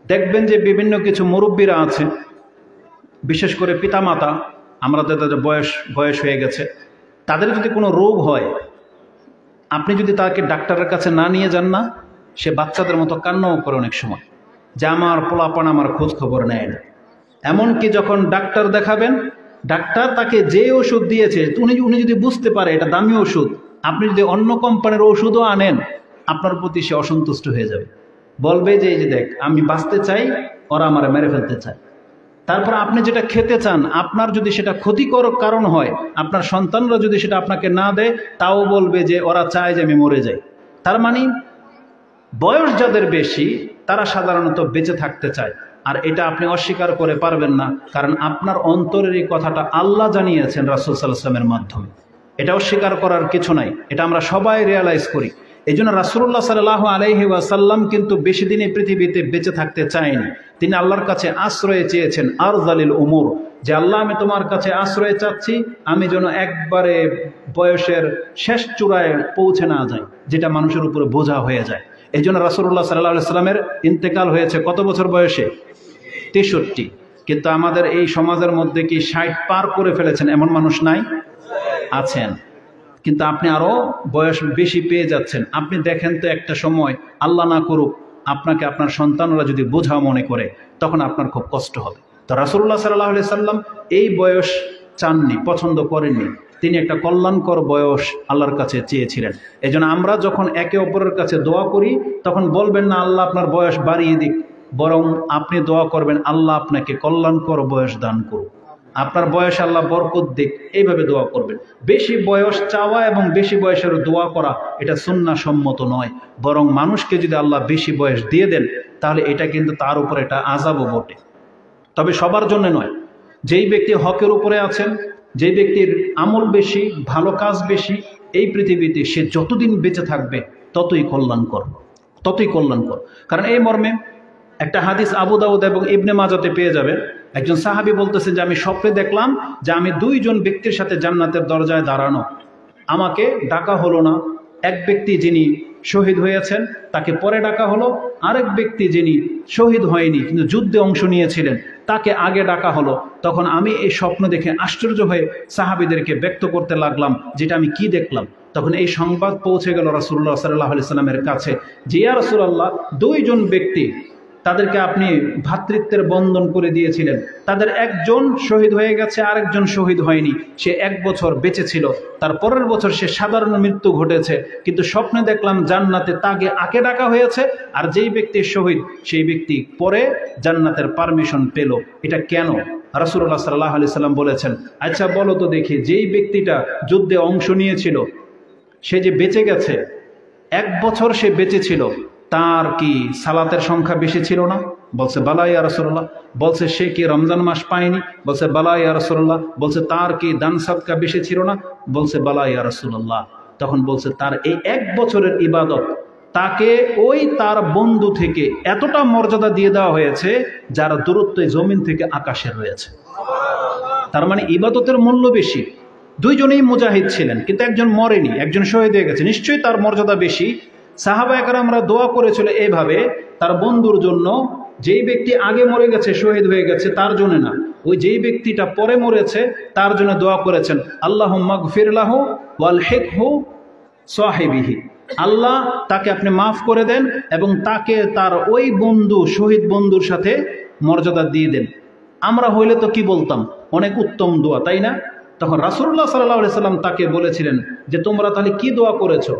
দেখবেন যে বিভিন্ন কিছু মুরব্বীরা আছে, বিশেষ করে পিতামাতা, আমরা যাদের বয়স হয়ে গেছে, তাদের যদি কোনো রোগ হয়, আপনি যদি তাকে ডাক্তারের কাছে না নিয়ে যান না, সে বাচ্চাদের মতো কান্নাও করে অনেক সময়, যে আমার পোলাপান আমার খোঁজ খবর নেয় না। এমনকি যখন ডাক্তার দেখাবেন, ডাক্তার তাকে যে ওষুধ দিয়েছে উনি যদি বুঝতে পারে এটা দামি ওষুধ, আপনি যদি অন্য কোম্পানির ওষুধও আনেন, আপনার প্রতি সে অসন্তুষ্ট হয়ে যাবে, বলবে যে এই যে দেখ, আমি বাঁচতে চাই, ওরা আমার মেরে ফেলতে চায়। তারপর আপনি যেটা খেতে চান, আপনার যদি সেটা ক্ষতিকর কারণ হয়, আপনার সন্তানরা যদি সেটা আপনাকে না দেয়, তাও বলবে যে ওরা চায় যে আমি মরে যাই। তার মানে বয়স যাদের বেশি তারা সাধারণত বেঁচে থাকতে চায়, আর এটা আপনি অস্বীকার করে পারবেন না, কারণ আপনার অন্তরের এই কথাটা আল্লাহ জানিয়েছেন রাসূল সাল্লাল্লাহু আলাইহি ওয়াসাল্লামের মাধ্যমে। এটা অস্বীকার করার কিছু নাই, এটা আমরা সবাই রিয়ালাইজ করি। এই জন্য রাসূলুল্লাহ সাল্লাল্লাহু আলাইহি ওয়াসাল্লাম কিন্তু বেশি দিন এই পৃথিবীতে বেঁচে থাকতে চায়নি। তিনি আল্লাহর কাছে আশ্রয় চেয়েছেন, আরজালিল উমুর, যে আল্লাহ আমি তোমার কাছে আশ্রয় চাচ্ছি, আমি যেন একবারে বয়সের শেষ চূড়ায় পৌঁছে না যাই, যেটা মানুষের উপরে বোঝা হয়ে যায়। এই জন্য রাসূলুল্লাহ সাল্লাল্লাহু আলাইহি ওয়াসাল্লামের ইন্তেকাল হয়েছে কত বছর বয়সে? 63। কিন্তু আমাদের এই সমাজের মধ্যে কি 60 পার করে ফেলেছেন এমন মানুষ নাই? আছেন। কিন্তু আপনি আরো বয়স বেশি পেয়ে যাচ্ছেন। আপনি দেখেন তো, একটা সময় আল্লাহ না করুক আপনাকে আপনার সন্তানরা যদি বোঝা মনে করে, তখন আপনার খুব কষ্ট হবে। তো রাসূলুল্লাহ সাল্লাল্লাহু আলাইহি সাল্লাম এই বয়স চাননি, পছন্দ করেননি। তিনি একটা কল্যাণকর বয়স আল্লাহর কাছে চেয়েছিলেন। এই জন্য আমরা যখন একে অপরের কাছে দোয়া করি, তখন বলবেন না আল্লাহ আপনার বয়স বাড়িয়ে দিক, বরং আপনি দোয়া করবেন আল্লাহ আপনাকে কল্যাণকর বয়স দান করুক, আপনার বয়স আল্লাহ বরকত দিক, এইভাবে দোয়া করবেন। বেশি বয়স চাওয়া এবং বেশি বয়সের দোয়া করা এটা সুন্নাহ সম্মত নয়, বরং মানুষকে যদি আল্লাহ বেশি বয়স দিয়ে দেন, তাহলে এটা কিন্তু তার উপর এটা আযাবও বটে। তবে সবার জন্য নয়। যেই ব্যক্তি হকের উপরে আছেন, যেই ব্যক্তির আমল বেশি, ভালো কাজ বেশি, এই পৃথিবীতে সে যতদিন বেঁচে থাকবে ততই কল্যাণকর, ততই কল্যাণকর। কারণ এই মর্মে একটা হাদিস আবু দাউদ এবং ইবনে মাজাতে পেয়ে যাবেন। একজন সাহাবী বলতেছেন যে আমি স্বপ্নে দেখলাম যে আমি দুইজন ব্যক্তির সাথে জান্নাতের দরজায় দাঁড়ানো, আমাকে ডাকা হলো না। এক ব্যক্তি যিনি শহীদ হয়েছেন তাকে পরে ডাকা হলো, আরেক ব্যক্তি যিনি শহীদ হয়নি কিন্তু যুদ্ধে অংশ নিয়েছিলেন তাকে আগে ডাকা হলো। তখন আমি এই স্বপ্ন দেখে আশ্চর্য হয়ে সাহাবীদেরকে ব্যক্ত করতে লাগলাম যেটা আমি কি দেখলাম। তখন এই সংবাদ পৌঁছে গেল রাসূলুল্লাহ সাল্লাল্লাহু আলাইহি সাল্লামের কাছে যে ইয়া রাসূলুল্লাহ, দুইজন ব্যক্তি, তাদেরকে আপনি ভ্রাতৃত্বের বন্ধন করে দিয়েছিলেন, তাদের একজন শহীদ হয়ে গেছে, আরেকজন শহীদ হয়নি। সে 1 বছর বেঁচে ছিল, তার পরের বছর সে সাধারণ মৃত্যু ঘটেছে, কিন্তু স্বপ্নে দেখলাম জান্নাতে তাকে আগে ডাকা হয়েছে, আর যেই ব্যক্তি শহীদ সেই ব্যক্তি পরে জান্নাতের পারমিশন পেল। এটা কেন? রাসূলুল্লাহ সাল্লাল্লাহু আলাইহি সাল্লাম বলেছেন, আচ্ছা বলো তো দেখি, যেই ব্যক্তিটা যুদ্ধে অংশ নিয়েছিল সে যে বেঁচে গেছে, 1 বছর সে বেঁচে ছিল, তার কি সালাতের সংখ্যা বেশি ছিল না? বলছে বালা ইয়া রাসূলুল্লাহ। বলছে সে কি রমজান মাস পায়নি? বলছে বালা ইয়া রাসূলুল্লাহ। বলছে তার কি দান সাদকা বেশি ছিল না? বলছে বালা ইয়া রাসূলুল্লাহ। তখন বলছে তার এই 1 বছরের ইবাদত তাকে ওই তার বন্ধু থেকে এতটা মর্যাদা দিয়ে দেওয়া হয়েছে যার দূরত্ব জমিন থেকে আকাশের রয়েছে। তার মানে ইবাদতের মূল্য বেশি। দুইজনেই মুজাহিদ ছিলেন, কিন্তু একজন মরেনি, একজন শহীদ হয়ে গেছে, নিশ্চয়ই তার মর্যাদা বেশি। সাহাবা একরামরা দোয়া করেছিল এইভাবে তার বন্ধুর জন্য, যেই ব্যক্তি আগে মরে গেছে শহীদ হয়ে গেছে তার জন্য না, ওই যেই ব্যক্তিটা পরে মরেছে তার জন্য দোয়া করেছেন, আল্লাহুম্মা গফির লাহু ওয়ালহিকহু সাহিবিহি, আল্লাহ তাকে আপনি মাফ করে দেন এবং তাকে তার ওই বন্ধু, শহীদ বন্ধুর সাথে মর্যাদা দিয়ে দেন। আমরা হইলে তো কি বলতাম? অনেক উত্তম দোয়া, তাই না? তখন রাসূলুল্লাহ সাল্লাল্লাহু আলাইহি সাল্লাম তাকে বলেছিলেন যে তোমরা তাহলে কি দোয়া করেছো?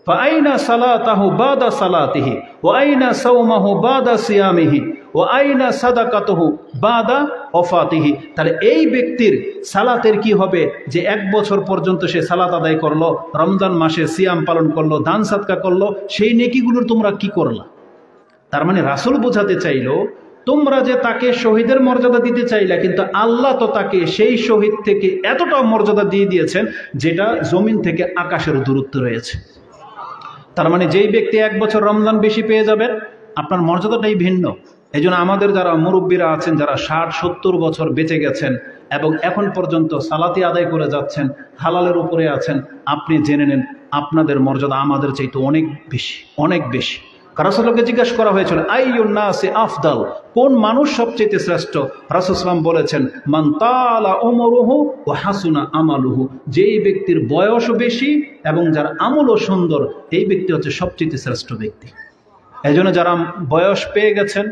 ফাআইনা সালাতাহু বাদা সালাতিহি ওয়া আইনা সাওমাহু বাদা সিয়ামিহি ওয়া আইনা সাদাকাতুহু বাদা ওয়াফাতিহি। তাহলে এই ব্যক্তির সালাতের কি হবে যে 1 বছর পর্যন্ত সে সালাত আদায় করলো, রমজান মাসে সিয়াম পালন করলো, দান সাদকা করলো, সেই নেকিগুলোর তোমরা কি করলা? তার মানে রাসূল বোঝাতে চাইলো তোমরা যে তাকে শহীদের মর্যাদা দিতে চাইলা, কিন্তু আল্লাহ তো তাকে সেই শহীদ থেকে এতটা মর্যাদা দিয়ে দিয়েছেন যেটা জমিন থেকে আকাশের দূরত্ব রয়েছে। তার মানে যেই ব্যক্তি 1 বছর রমজান বেশি পেয়ে যাবেন, আপনার মর্যাদাটাই ভিন্ন। এই জন্য আমাদের যারা মুরব্বীরা আছেন, যারা 60-70 বছর বেঁচে গেছেন এবং এখন পর্যন্ত সালাতি আদায় করে যাচ্ছেন, হালালের উপরে আছেন, আপনি জেনে নেন আপনাদের মর্যাদা আমাদের চাইতে অনেক বেশি, অনেক বেশি। রাসূলকে জিজ্ঞাসা করা হয়েছিল আইয়ুন নাসি আফদাল, কোন মানুষ সবচেয়ে শ্রেষ্ঠ? রাসূল সাল্লাল্লাহু আলাইহি ওয়াসাল্লাম বলেছেন মান তালা উমরুহু ওয়া হাসুনা আমালুহু, যেই ব্যক্তির বয়স বেশি এবং যার আমলও সুন্দর, এই ব্যক্তি হচ্ছে সবচেয়ে শ্রেষ্ঠ ব্যক্তি। এই জন্য যারা বয়স পেয়ে গেছেন,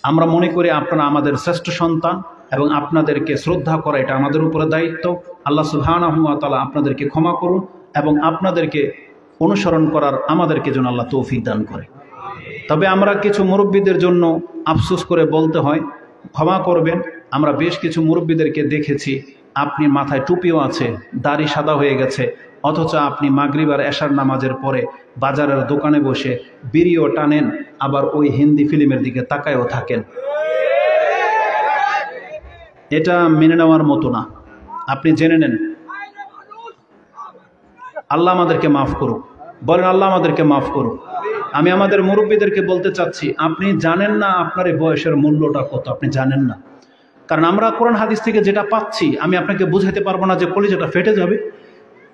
আমরা মনে করি আপনারা আমাদের শ্রেষ্ঠ সন্তান এবং আপনাদেরকে শ্রদ্ধা করা এটা আমাদের উপরে দায়িত্ব। আল্লাহ সুবহানাহু ওয়া তাআলা আপনাদেরকে ক্ষমা করুন এবং আপনাদেরকে অনুসরণ করার আমাদেরকে যেন আল্লাহ তৌফিক দান করে। তবে আমরা কিছু মুরব্বীদের জন্য আফসোস করে বলতে হয়, ক্ষমা করবেন, আমরা বেশ কিছু মুরব্বীদেরকে দেখেছি আপনি মাথায় টুপিও আছে, দাড়ি সাদা হয়ে গেছে, অথচ আপনি মাগরিব আর এশার নামাজের পরে বাজারের দোকানে বসে বিড়িও টানেন, আবার ওই হিন্দি ফিল্মের দিকে তাকায়ও থাকেন। এটা মেনে নেওয়ার মতো না। আপনি জেনে নেন, আল্লাহ আমাদেরকে মাফ করুক। বলেন আল্লাহ আমাদেরকে মাফ করুক। আমি আমাদের মুরব্বীদেরকে বলতে চাচ্ছি, আপনি জানেন না আপনার এই বয়সের মূল্যটা কত, আপনি জানেন না। কারণ আমরা কোরআন হাদিস থেকে যেটা পাচ্ছি, আমি আপনাকে বুঝাতে পারবো না, যে কলিজাটা ফেটে যাবে,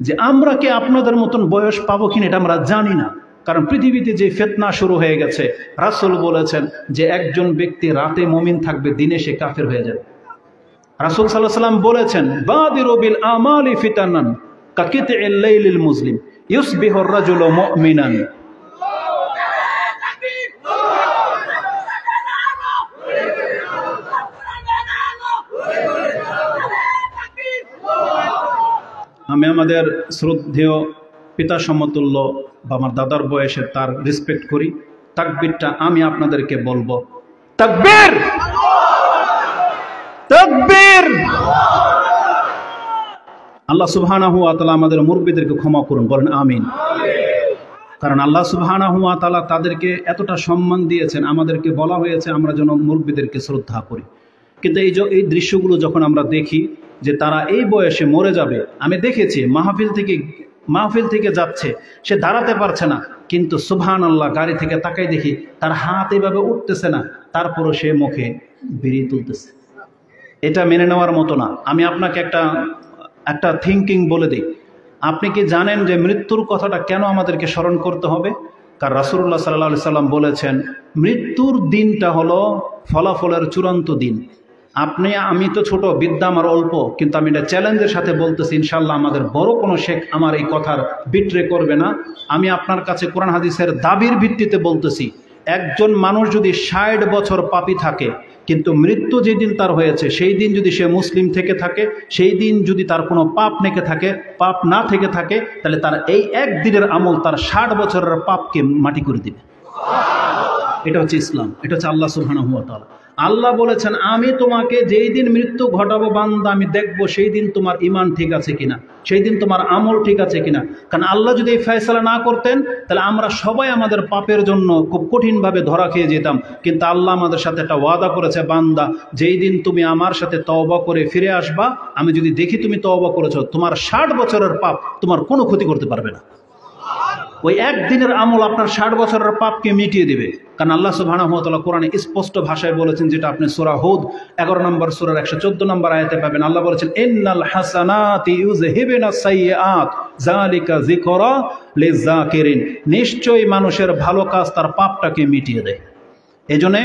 যে আমরা কি আপনাদের মতন বয়স পাবো কিনা এটা আমরা জানি না। কারণ পৃথিবীতে যে ফিতনা শুরু হয়ে গেছে, রাসূল বলেছেন যে একজন ব্যক্তি রাতে মুমিন থাকবে, দিনে সে কাফের হয়ে যাবে। রাসূল সাল্লাল্লাহু আলাইহি ওয়াসাল্লাম বলেছেন বাদিরু বিল আমালি ফিতানান কাকিতিল লাইলিল মুসলিম ইউসবিহুর রাজুলু মুমিনান। আমি আমাদের শ্রদ্ধেয় পিতা সমতুল্য বা আমার দাদার বয়সে তার রেসপেক্ট করি। তাকবীরটা আমি আপনাদেরকে বলবো, তাকবীর, তাকবীর। আল্লাহ সুবহানাহু ওয়া তাআলা আমাদের মুরব্বীদেরকে ক্ষমা করুন, বলেন আমিন। কারণ আল্লাহ সুবহানাহু ওয়া তাআলা তাদেরকে এতটা সম্মান দিয়েছেন, আমাদেরকে বলা হয়েছে আমরা যেন মুরব্বীদেরকে শ্রদ্ধা করি। কিন্তু এই দৃশ্যগুলো যখন আমরা দেখি যে তারা এই বয়সে মরে যাবে, আমি দেখেছি মাহফিল থেকে যাচ্ছে, সে দাঁড়াতে পারছে না, কিন্তু সুবহানাল্লাহ গাড়ি থেকে তাকাই দেখি তার হাত এইভাবে উঠতেছে না, তারপরও সে মুখে বিড়ি তুলতেছে। এটা মেনে নেওয়ার মতো না। আমি আপনাকে একটা থিঙ্কিং বলে দিই। আপনি কি জানেন যে মৃত্যুর কথাটা কেন আমাদেরকে স্মরণ করতে হবে? কারণ রাসূলুল্লাহ সাল্লাল্লাহু আলাইহি সাল্লাম বলেছেন মৃত্যুর দিনটা হলো ফলাফলের চূড়ান্ত দিন। আমি তো ছোট, বিদ্যা আমার অল্প, কিন্তু আমি এটা চ্যালেঞ্জের সাথে বলতেছি, ইনশাল্লাহ আমাদের বড় কোনো শেখ আমার এই কথার বিট্রে করবে না। আমি আপনার কাছে কোরআন হাদিসের দাবির ভিত্তিতে বলতেছি, একজন মানুষ যদি 60 বছর পাপী থাকে, কিন্তু মৃত্যু যেদিন তার হয়েছে সেই দিন যদি সে মুসলিম থেকে থাকে, সেই দিন যদি তার কোনো পাপ না থেকে থাকে, তাহলে তার এই একদিনের আমল তার 60 বছরের পাপকে মাটি করে দিবে। এটা হচ্ছে ইসলাম, এটা হচ্ছে আল্লাহ সুবহানাহু ওয়া তাআলা। আল্লাহ বলেছেন আমি তোমাকে যেই দিন মৃত্যু ঘটাবো বান্দা, আমি দেখবো সেই দিন তোমার ঈমান ঠিক আছে কিনা, সেই দিন তোমার আমল ঠিক আছে কিনা। কারণ আল্লাহ যদি এই ফয়সালা না করতেন, তাহলে আমরা সবাই আমাদের পাপের জন্য খুব কঠিনভাবে ধরা খেয়ে যেতাম। কিন্তু আল্লাহ আমাদের সাথে একটা ওয়াদা করেছে, বান্দা যেই দিন তুমি আমার সাথে তওবা করে ফিরে আসবা, আমি যদি দেখি তুমি তওবা করেছো, তোমার 60 বছরের পাপ তোমার কোনো ক্ষতি করতে পারবে না। ওই একদিনের আমল আপনার 60 বছরের পাপকে মিটিয়ে দেবে। কারণ আল্লাহ সুবহানাহু ওয়া তাআলা কোরআনে স্পষ্ট ভাষায় বলেছেন, যেটা আপনি সূরা হুদ 11 নম্বর সূরার 114 নম্বর আয়াতে পাবেন। আল্লাহ বলেছেন ইন্নাল হাসানাতি ইউযহিবুনাস সাইয়্যাত যালিকা যিকরা লিযাকিরিন। নিশ্চয়ই মানুষের ভালো কাজ তার পাপটাকে মিটিয়ে দেয়। এজন্য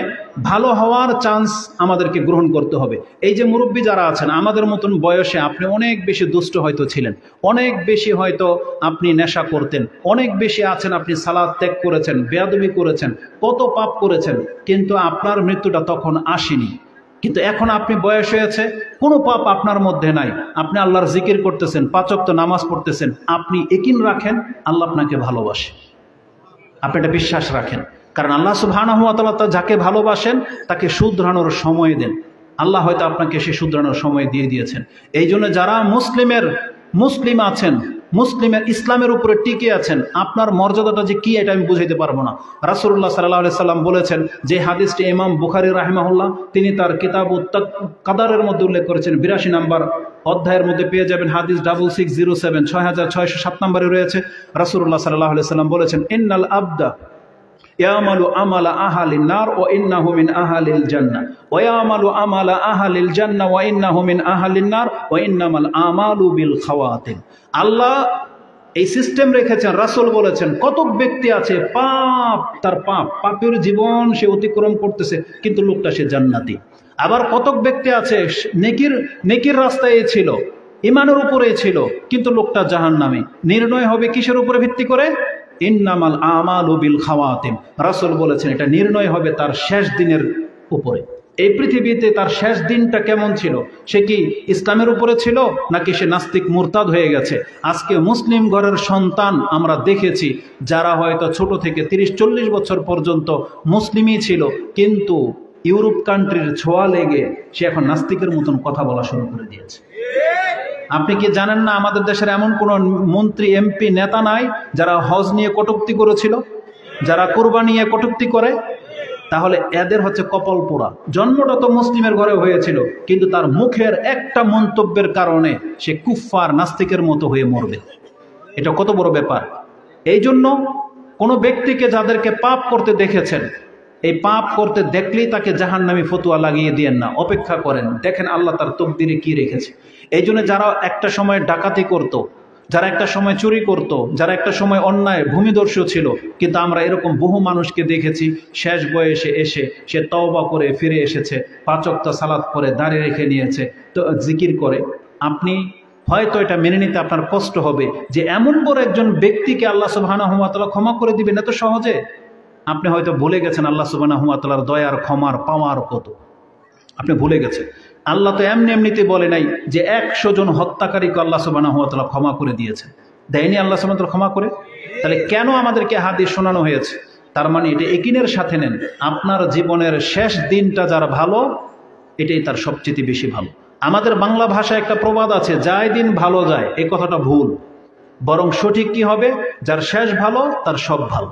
ভালো হওয়ার চান্স আমাদেরকে গ্রহণ করতে হবে। এই যে মুরব্বী যারা আছেন আমাদের মতন বয়সে, আপনি অনেক বেশি দুষ্ট হয়তো ছিলেন, অনেক বেশি হয়তো আপনি নেশা করতেন, অনেক বেশি আছেন আপনি সালাত ত্যাগ করেছেন, বেয়াদবি করেছেন, কত পাপ করেছেন, কিন্তু আপনার মৃত্যুটা তখন আসেনি। কিন্তু এখন আপনি বয়স হয়েছে, কোনো পাপ আপনার মধ্যে নাই, আপনি আল্লাহর জিকির করতেছেন, 5 ওয়াক্ত নামাজ পড়তেছেন, আপনি ইয়াকিন রাখেন আল্লাহ আপনাকে ভালোবাসে, আপনি এটা বিশ্বাস রাখেন। কারণ আল্লাহ সুবহানাহু ওয়া তাআলা যাকে ভালোবাসেন তাকে শুধরানোর সময় দেন। আল্লাহ হয়তো আপনাকে সে শুধরানোর সময় দিয়ে দিয়েছেন। এই জন্য যারা মুসলিম আছেন, মুসলিমের ইসলামের উপরে টিকে আছেন, আপনার মর্যাদাটা যে কি এটা আমি বুঝাইতে পারবো না। রাসূলুল্লাহ সাল্লাল্লাহু আলাইহি সাল্লাম বলেছেন, যে হাদিসটি ইমাম বুখারী রাহিমাহুল্লাহ তিনি তার কিতাবুত কাদারের মধ্যে উল্লেখ করেছেন, 82 নম্বর অধ্যায়ের মধ্যে পেয়ে যাবেন, হাদিস 6607 6607 নম্বরে রয়েছে। রাসূলুল্লাহ সাল্লাল্লাহু আলাইহি সাল্লাম বলেছেন, ইন্নাল আবদা ইয়ামালু আমালা আহালিন নার ওয়া ইন্নাহু মিন আহালিল জান্নাহ ওয়া ইয়ামালু আমালা আহালিল জান্নাহ ওয়া ইন্নাহু মিন আহালিন নার ওয়া ইন্নামাল আমালু বিল খাওয়াতিম। আল্লাহ এই সিস্টেম রেখেছেন, রাসূল বলেছেন, কতক ব্যক্তি আছে তার পাপের জীবন সে অতিক্রম করতেছে কিন্তু লোকটা সে জান্নাতি। আবার কতক ব্যক্তি আছে নেকির রাস্তায় ছিল, ঈমানের উপরে ছিল, কিন্তু লোকটা জাহান্নামী। নির্ণয় হবে কিসের উপরে ভিত্তি করে? ইন্নামাল আমালু বিল খাওয়াতিম। রাসূল বলেছেন এটা নির্ণয় হবে তার শেষ দিনের উপরে। এই পৃথিবীতে তার শেষ দিনটা কেমন ছিল, সে কি ইসলামের উপরে ছিল নাকি সে নাস্তিক মুরতাদ হয়ে গেছে। আজকে মুসলিম ঘরের সন্তান আমরা দেখেছি যারা হয়তো ছোট থেকে 30-40 বছর পর্যন্ত মুসলিমই ছিল, কিন্তু ইউরোপ কান্ট্রির ছোঁয়া লেগে সে এখন নাস্তিকের মতন কথা বলা শুরু করে দিয়েছে। আপনি কি জানেন না আমাদের দেশের এমন কোন মন্ত্রী, এমপি, নেতা নাই যারা হজ নিয়ে কটূক্তি করেছিল, যারা কুরবানি নিয়ে কটূক্তি করে? তাহলে এদের হচ্ছে কপাল পোড়া। জন্মটা তো মুসলিমের ঘরে হয়েছিল, কিন্তু তার মুখের একটা মন্তব্যের কারণে সে কুফফার নাস্তিকের মতো হয়ে মরবে। এটা কত বড় ব্যাপার। এই জন্য কোনো ব্যক্তিকে যাদেরকে পাপ করতে দেখেছেন, এই পাপ করতে দেখলেই তাকে জাহান্নামী ফতুয়া লাগিয়ে দিয়েন না, অপেক্ষা করেন, দেখেন আল্লাহ তার তকদিরে কি রেখেছে। এই জন্য যারা একটা সময় ডাকাতি করত, যারা একটা সময় চুরি করত, যারা একটা সময় অন্যায় ভূমিদস্যু ছিল, কিন্তু আমরা এরকম বহু মানুষকে দেখেছি শেষ বয়সে এসে সে তওবা করে ফিরে এসেছে, 5 ওয়াক্ত সালাত পড়ে দাঁড়িয়ে রেখে নিয়েছে, তো জিকির করে। আপনি হয়তো এটা মেনে নিতে আপনার কষ্ট হবে যে এমন বড় একজন ব্যক্তিকে আল্লাহ সুবহানাহু ওয়া তাআলা ক্ষমা করে দিবেন এত সহজে। আপনি হয়তো ভুলে গেছেন আল্লাহ সুবহানাহু ওয়া তাআলার দয়ার ক্ষমার পাওয়ার কত, আপনি ভুলে গেছেন। আল্লাহ তো এমনিতে বলে নাই যে 100 জন হত্যাকারীকে আল্লাহ সুবহানাহু ওয়া তাআলা ক্ষমা করে দিয়েছে, দেয়নি আল্লাহ সুবহানাহু ওয়া তাআলা ক্ষমা করে। তাহলে কেন আমাদেরকে হাদিস শোনানো হয়েছে? তার মানে এটা ইয়াকিনের সাথে নেন, আপনার জীবনের শেষ দিনটা যার ভালো এটাই তার সবচেয়ে বেশি ভালো। আমাদের বাংলা ভাষায় একটা প্রবাদ আছে, যায় দিন ভালো যায়, এই কথাটা ভুল। বরং সঠিক কি হবে? যার শেষ ভালো তার সব ভালো।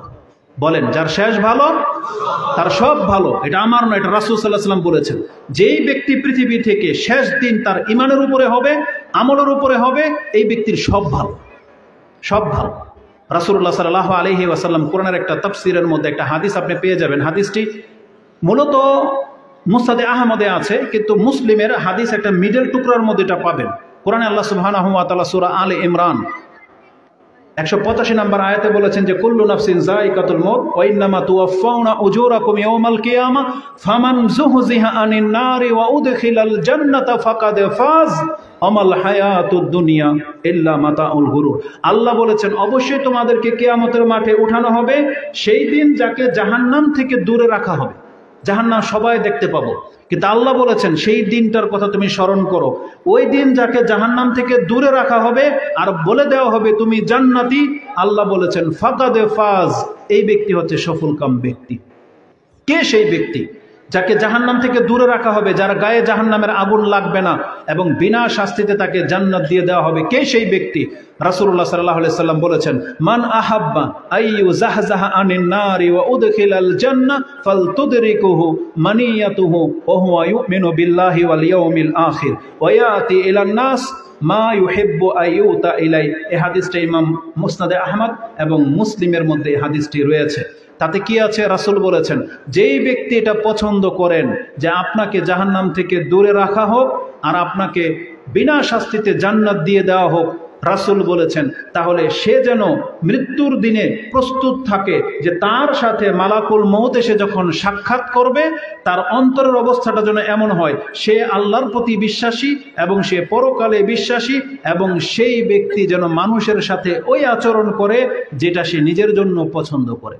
বলেন, যার শেষ ভালো তার সব ভালো। এটা আমার নয়, এটা রাসূল সাল্লাল্লাহু আলাইহি ওয়াসাল্লাম বলেছেন। যেই ব্যক্তি পৃথিবী থেকে শেষ দিন তার ঈমানের উপরে হবে, আমলের উপরে হবে, এই ব্যক্তির সব ভালো, সব ভালো। রাসূলুল্লাহ সাল্লাল্লাহু আলাইহি ওয়াসাল্লাম কোরআনের একটা তাফসীরের মধ্যে একটা হাদিস আপনি পেয়ে যাবেন। হাদিসটি মূলত মুসনাদে আহমদে আছে, কিন্তু মুসলিমের হাদিস একটা মিডল টুকরার মধ্যে এটা পাবেন। কোরআনে আল্লাহ সুবহানাহু ওয়া তাআলা সূরা আলে ইমরান 185 নম্বর আয়াতে বলেছেন যে কুল্লু নাফসিন যায়িকাতুল মউত ওয়া ইন্নামা তুওয়াফাউনা উজুরাকুম ইয়াওমাল কিয়ামা ফামান যুহজিহা আনিন নারি ওয়া উদখিলাল জান্নাতা ফাকাদ ফাজ আমাল হায়াতুদ দুনিয়া ইল্লা মাতাউল গুরুর। আল্লাহ বলেছেন অবশ্যই তোমাদেরকে কিয়ামতের মাঠে উঠানো হবে সেই দিন যাকে জাহান্নাম থেকে দূরে রাখা হবে। জাহান্নাম সবাই দেখতে পাবো, কিন্তু আল্লাহ বলেছেন সেই দিনটার কথা তুমি স্মরণ করো। ওই দিন যাকে জাহান্নাম থেকে দূরে রাখা হবে আর বলে দেওয়া হবে তুমি জান্নাতি, আল্লাহ বলেছেন ফাকাদে ফাজ, এই ব্যক্তি হচ্ছে সফলকাম ব্যক্তি। কে সেই ব্যক্তি যাকে জাহান্নাম থেকে দূরে রাখা হবে, যার গায়ে জাহান্নামের আগুন লাগবে না এবং বিনা শাস্তিতে তাকে জান্নাত দিয়ে দেওয়া হবে? কে সেই ব্যক্তি? রাসূলুল্লাহ সাল্লাল্লাহু আলাইহি সাল্লাম বলেছেন মান আহাব্বা আইয়ু জাহজাহা আনিন নারি ওয়া উদখিলাল জান্নাহ ফালতুদরিকুহু মানিয়াতুহু ওয়া হুয়া ইউমিনু বিল্লাহি ওয়াল ইয়াউমিল আখির ওয়া ইয়াতি ইলান নাস মা ইউহিব্বু আইয়ুতা ইলাই। এই হাদিসটা ইমাম মুসনাদে আহমদ এবং মুসলিমের মধ্যে এই হাদিসটি রয়েছে। তাতে কি আছে? রাসূল বলেছেন যেই ব্যক্তি এটা পছন্দ করেন যে আপনাকে জাহান্নাম থেকে দূরে রাখা হোক আর আপনাকে বিনা শাস্তিতে জান্নাত দিয়ে দেওয়া হোক, রাসূল বলেছেন তাহলে সে যেন মৃত্যুর দিনে প্রস্তুত থাকে যে তার সাথে মালাকুল মউত এসে যখন সাক্ষাৎ করবে তার অন্তরের অবস্থাটা যেন এমন হয় সে আল্লাহর প্রতি বিশ্বাসী এবং সে পরকালে বিশ্বাসী এবং সেই ব্যক্তি যেন মানুষের সাথে ওই আচরণ করে যেটা সে নিজের জন্য পছন্দ করে।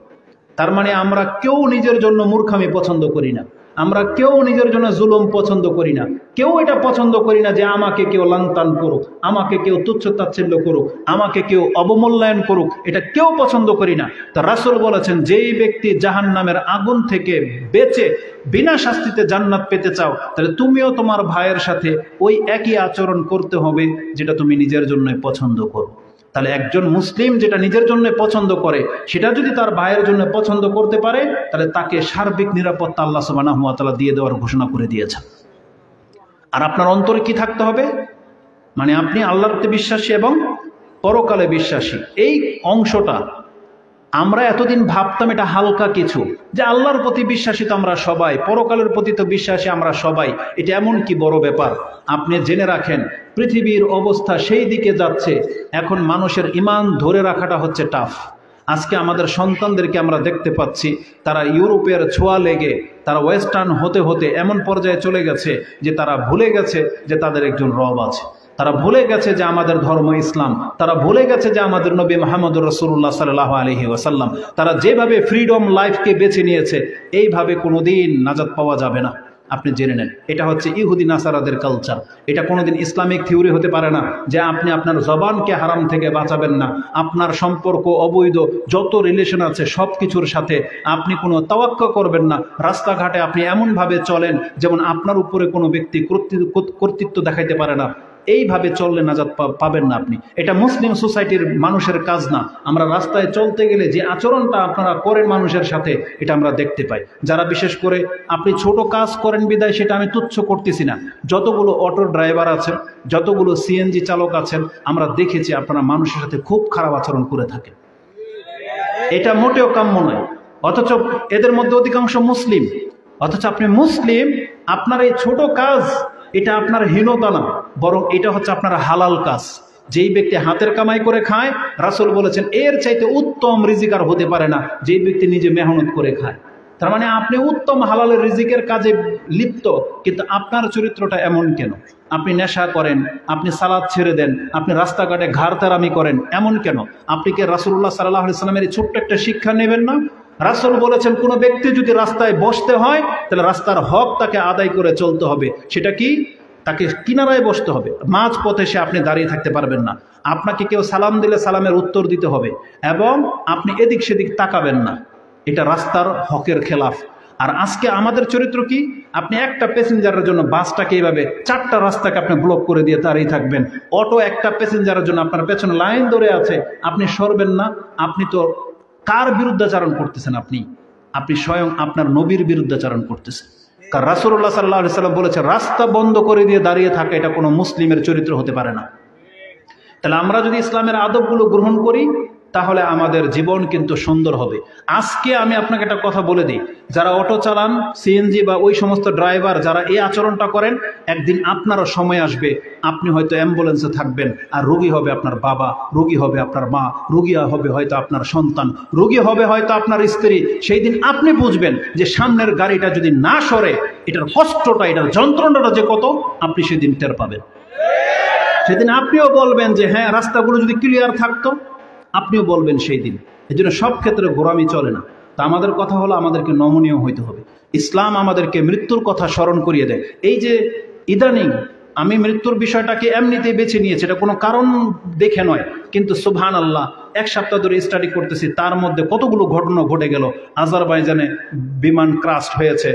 তার মানে আমরা কেউ নিজের জন্য মূর্খামি পছন্দ করি না। আমরা কেউ নিজের জন্য জুলুম পছন্দ করি না, কেউ এটা পছন্দ করি না যে আমাকে কেউ লাংতান করুক, আমাকে কেউ তুচ্ছ তাচ্ছিল্য করুক, আমাকে কেউ অবমূল্যায়ন করুক, এটা কেউ পছন্দ করি না। তা রাসূল বলেছেন, যেই ব্যক্তি জাহান্নামের আগুন থেকে বেঁচে বিনা শাস্তিতে জান্নাত পেতে চাও, তাহলে তুমিও তোমার ভাইয়ের সাথে ওই একই আচরণ করতে হবে যেটা তুমি নিজের জন্য পছন্দ করো। তাহলে একজন মুসলিম যেটা নিজের জন্য পছন্দ করে সেটা যদি তার ভাইয়ের জন্য পছন্দ করতে পারে, তাহলে তাকে সার্বিক নিরাপত্তা আল্লাহ সুবহানাহু ওয়া তাআলা দিয়ে দেওয়ার ঘোষণা করে দিয়েছেন। আর আপনার অন্তরে কি থাকতে হবে? মানে আপনি আল্লাহর প্রতি বিশ্বাসী এবং পরকালে বিশ্বাসী। এই অংশটা আমরা এতদিন ভাবতাম এটা হালকা কিছু, যে আল্লাহর প্রতি বিশ্বাসী তো আমরা সবাই, পরকালের প্রতি তো বিশ্বাসী আমরা সবাই, এটা এমন কি বড় ব্যাপার? আপনি জেনে রাখেন, পৃথিবীর অবস্থা সেই দিকে যাচ্ছে, এখন মানুষের ঈমান ধরে রাখাটা হচ্ছে টাফ। আজকে আমাদের সন্তানদেরকে আমরা দেখতে পাচ্ছি, তারা ইউরোপের ছোঁয়া লেগে তারা ওয়েস্টার্ন হতে হতে এমন পর্যায়ে চলে গেছে যে তারা ভুলে গেছে যে তাদের একজন রব আছে, তারা ভুলে গেছে যে আমাদের ধর্ম ইসলাম, তারা ভুলে গেছে যে আমাদের নবী মুহাম্মদুর রাসূলুল্লাহ সাল্লাল্লাহু আলাইহি ওয়াসাল্লাম। তারা যেভাবে ফ্রিডম লাইফকে বেছে নিয়েছে, এইভাবে কোনোদিন নাজাত পাওয়া যাবে না। আপনি জেনে নেন, এটা হচ্ছে ইহুদি নাসারাদের কালচার। এটা কোনোদিন ইসলামিক থিওরি হতে পারে না যে আপনি আপনার জবানকে হারাম থেকে বাঁচাবেন না, আপনার সম্পর্ক অবৈধ যত রিলেশন আছে সব কিছুর সাথে আপনি কোনো তাওয়াক্কুল করবেন না। রাস্তাঘাটে আপনি এমনভাবে চলেন যেমন আপনার উপরে কোনো ব্যক্তি কর্তৃত্ব দেখাইতে পারে না, এইভাবে চললে নাজাত পাবেন না আপনি। এটা মুসলিম সোসাইটির মানুষের কাজ না। আমরা রাস্তায় চলতে গেলে যে আচরণটা আপনারা করেন মানুষের সাথে, এটা আমরা দেখতে পাই। যারা বিশেষ করে আপনি ছোট কাজ করেন বিদায় সেটা আমি তুচ্ছ করতেছি না, যতগুলো অটো ড্রাইভার আছেন, যতগুলো সিএনজি চালক আছেন, আমরা দেখেছি আপনারা মানুষের সাথে খুব খারাপ আচরণ করে থাকেন। এটা মোটেও কাম্য নয়। অথচ এদের মধ্যে অধিকাংশ মুসলিম, অথচ আপনি মুসলিম, আপনার এই ছোট কাজ এটা আপনার হীনতা না, বরং এটা হচ্ছে আপনার হালাল কাজ। যেই ব্যক্তি হাতের কামাই করে খায়, রাসূল বলেছেন এর চাইতে উত্তম রিজিক আর হতে পারে না যেই ব্যক্তি নিজে মেহনত করে খায়। তার মানে আপনি উত্তম হালালের রিজিকের কাজে লিপ্ত, কিন্তু আপনার চরিত্রটা এমন কেন? আপনি নেশা করেন, আপনি সালাত ছেড়ে দেন, আপনি রাস্তাঘাটে ঘাড়তারামি করেন, এমন কেন? আপনি কি রাসূলুল্লাহ সাল্লাল্লাহু আলাইহি ওয়াসাল্লামের এই ছোট্ট একটা শিক্ষা নেবেন না? রাসূল বলেছেন কোনো ব্যক্তি যদি রাস্তায় বসতে হয় তাহলে রাস্তার হক তাকে আদায় করে চলতে হবে। সেটা কি? তাকে কিনারায় বসতে হবে, মাঝ পথে সে আপনি দাঁড়িয়ে থাকতে পারবেন না। আপনাকে কেউ সালাম দিলে সালামের উত্তর দিতে হবে এবং আপনি এদিক সেদিক তাকাবেন না, এটা রাস্তার হকের খেলাফ। আর আজকে আমাদের চরিত্র কি? আপনি একটা প্যাসেঞ্জারের জন্য বাসটাকে এইভাবে 4টা রাস্তাকে আপনি ব্লক করে দিয়ে দাঁড়িয়ে থাকবেন। অটো একটা প্যাসেঞ্জারের জন্য আপনার পেছনে লাইন ধরে আছে, আপনি সরবেন না। আপনি তো কার বিরুদ্ধাচারণ করতেছেন? আপনি স্বয়ং আপনার নবীর বিরুদ্ধাচারণ করতেছেন। কারণ রাসূলুল্লাহ সাল্লাল্লাহু আলাইহি ওয়াসাল্লাম বলেছে, রাস্তা বন্ধ করে দিয়ে দাঁড়িয়ে থাকা এটা কোনো মুসলিমের চরিত্র হতে পারে না। তাহলে আমরা যদি ইসলামের আদবগুলো গ্রহণ করি তাহলে আমাদের জীবন কিন্তু সুন্দর হবে। আজকে আমি আপনাকে একটা কথা বলে দিই, যারা অটো চালান, সিএনজি বা ওই সমস্ত ড্রাইভার যারা এই আচরণটা করেন, একদিন আপনারও সময় আসবে আপনি হয়তো অ্যাম্বুলেন্সে থাকবেন, আর রোগী হবে আপনার বাবা, রোগী হবে আপনার মা, রোগী হবে হয়তো আপনার সন্তান, রোগী হবে হয়তো আপনার স্ত্রী। সেই দিন আপনি বুঝবেন যে সামনের গাড়িটা যদি না সরে, এটার কষ্টটা, এটার যন্ত্রণাটা যে কত, আপনি সেদিন টের পাবেন। সেদিন আপনিও বলবেন যে হ্যাঁ, রাস্তাগুলো যদি ক্লিয়ার থাকতো, আপনিও বলবেন সেই দিন। এই জন্য সব ক্ষেত্রে গোড়ামি চলে না। তা আমাদের কথা হলো আমাদেরকে নমনীয় হইতে হবে। ইসলাম আমাদেরকে মৃত্যুর কথা স্মরণ করিয়ে দেয়। এই যে ইদানিং আমি মৃত্যুর বিষয়টাকে এমনিতেই বেছে নিয়েছি, এটা কোনো কারণ দেখে নয়, কিন্তু সুবহানাল্লাহ 1 সপ্তাহ ধরে স্টাডি করতেছি, তার মধ্যে কতগুলো ঘটনা ঘটে গেল। আজারবাইজানে বিমান ক্রাশ হয়েছে,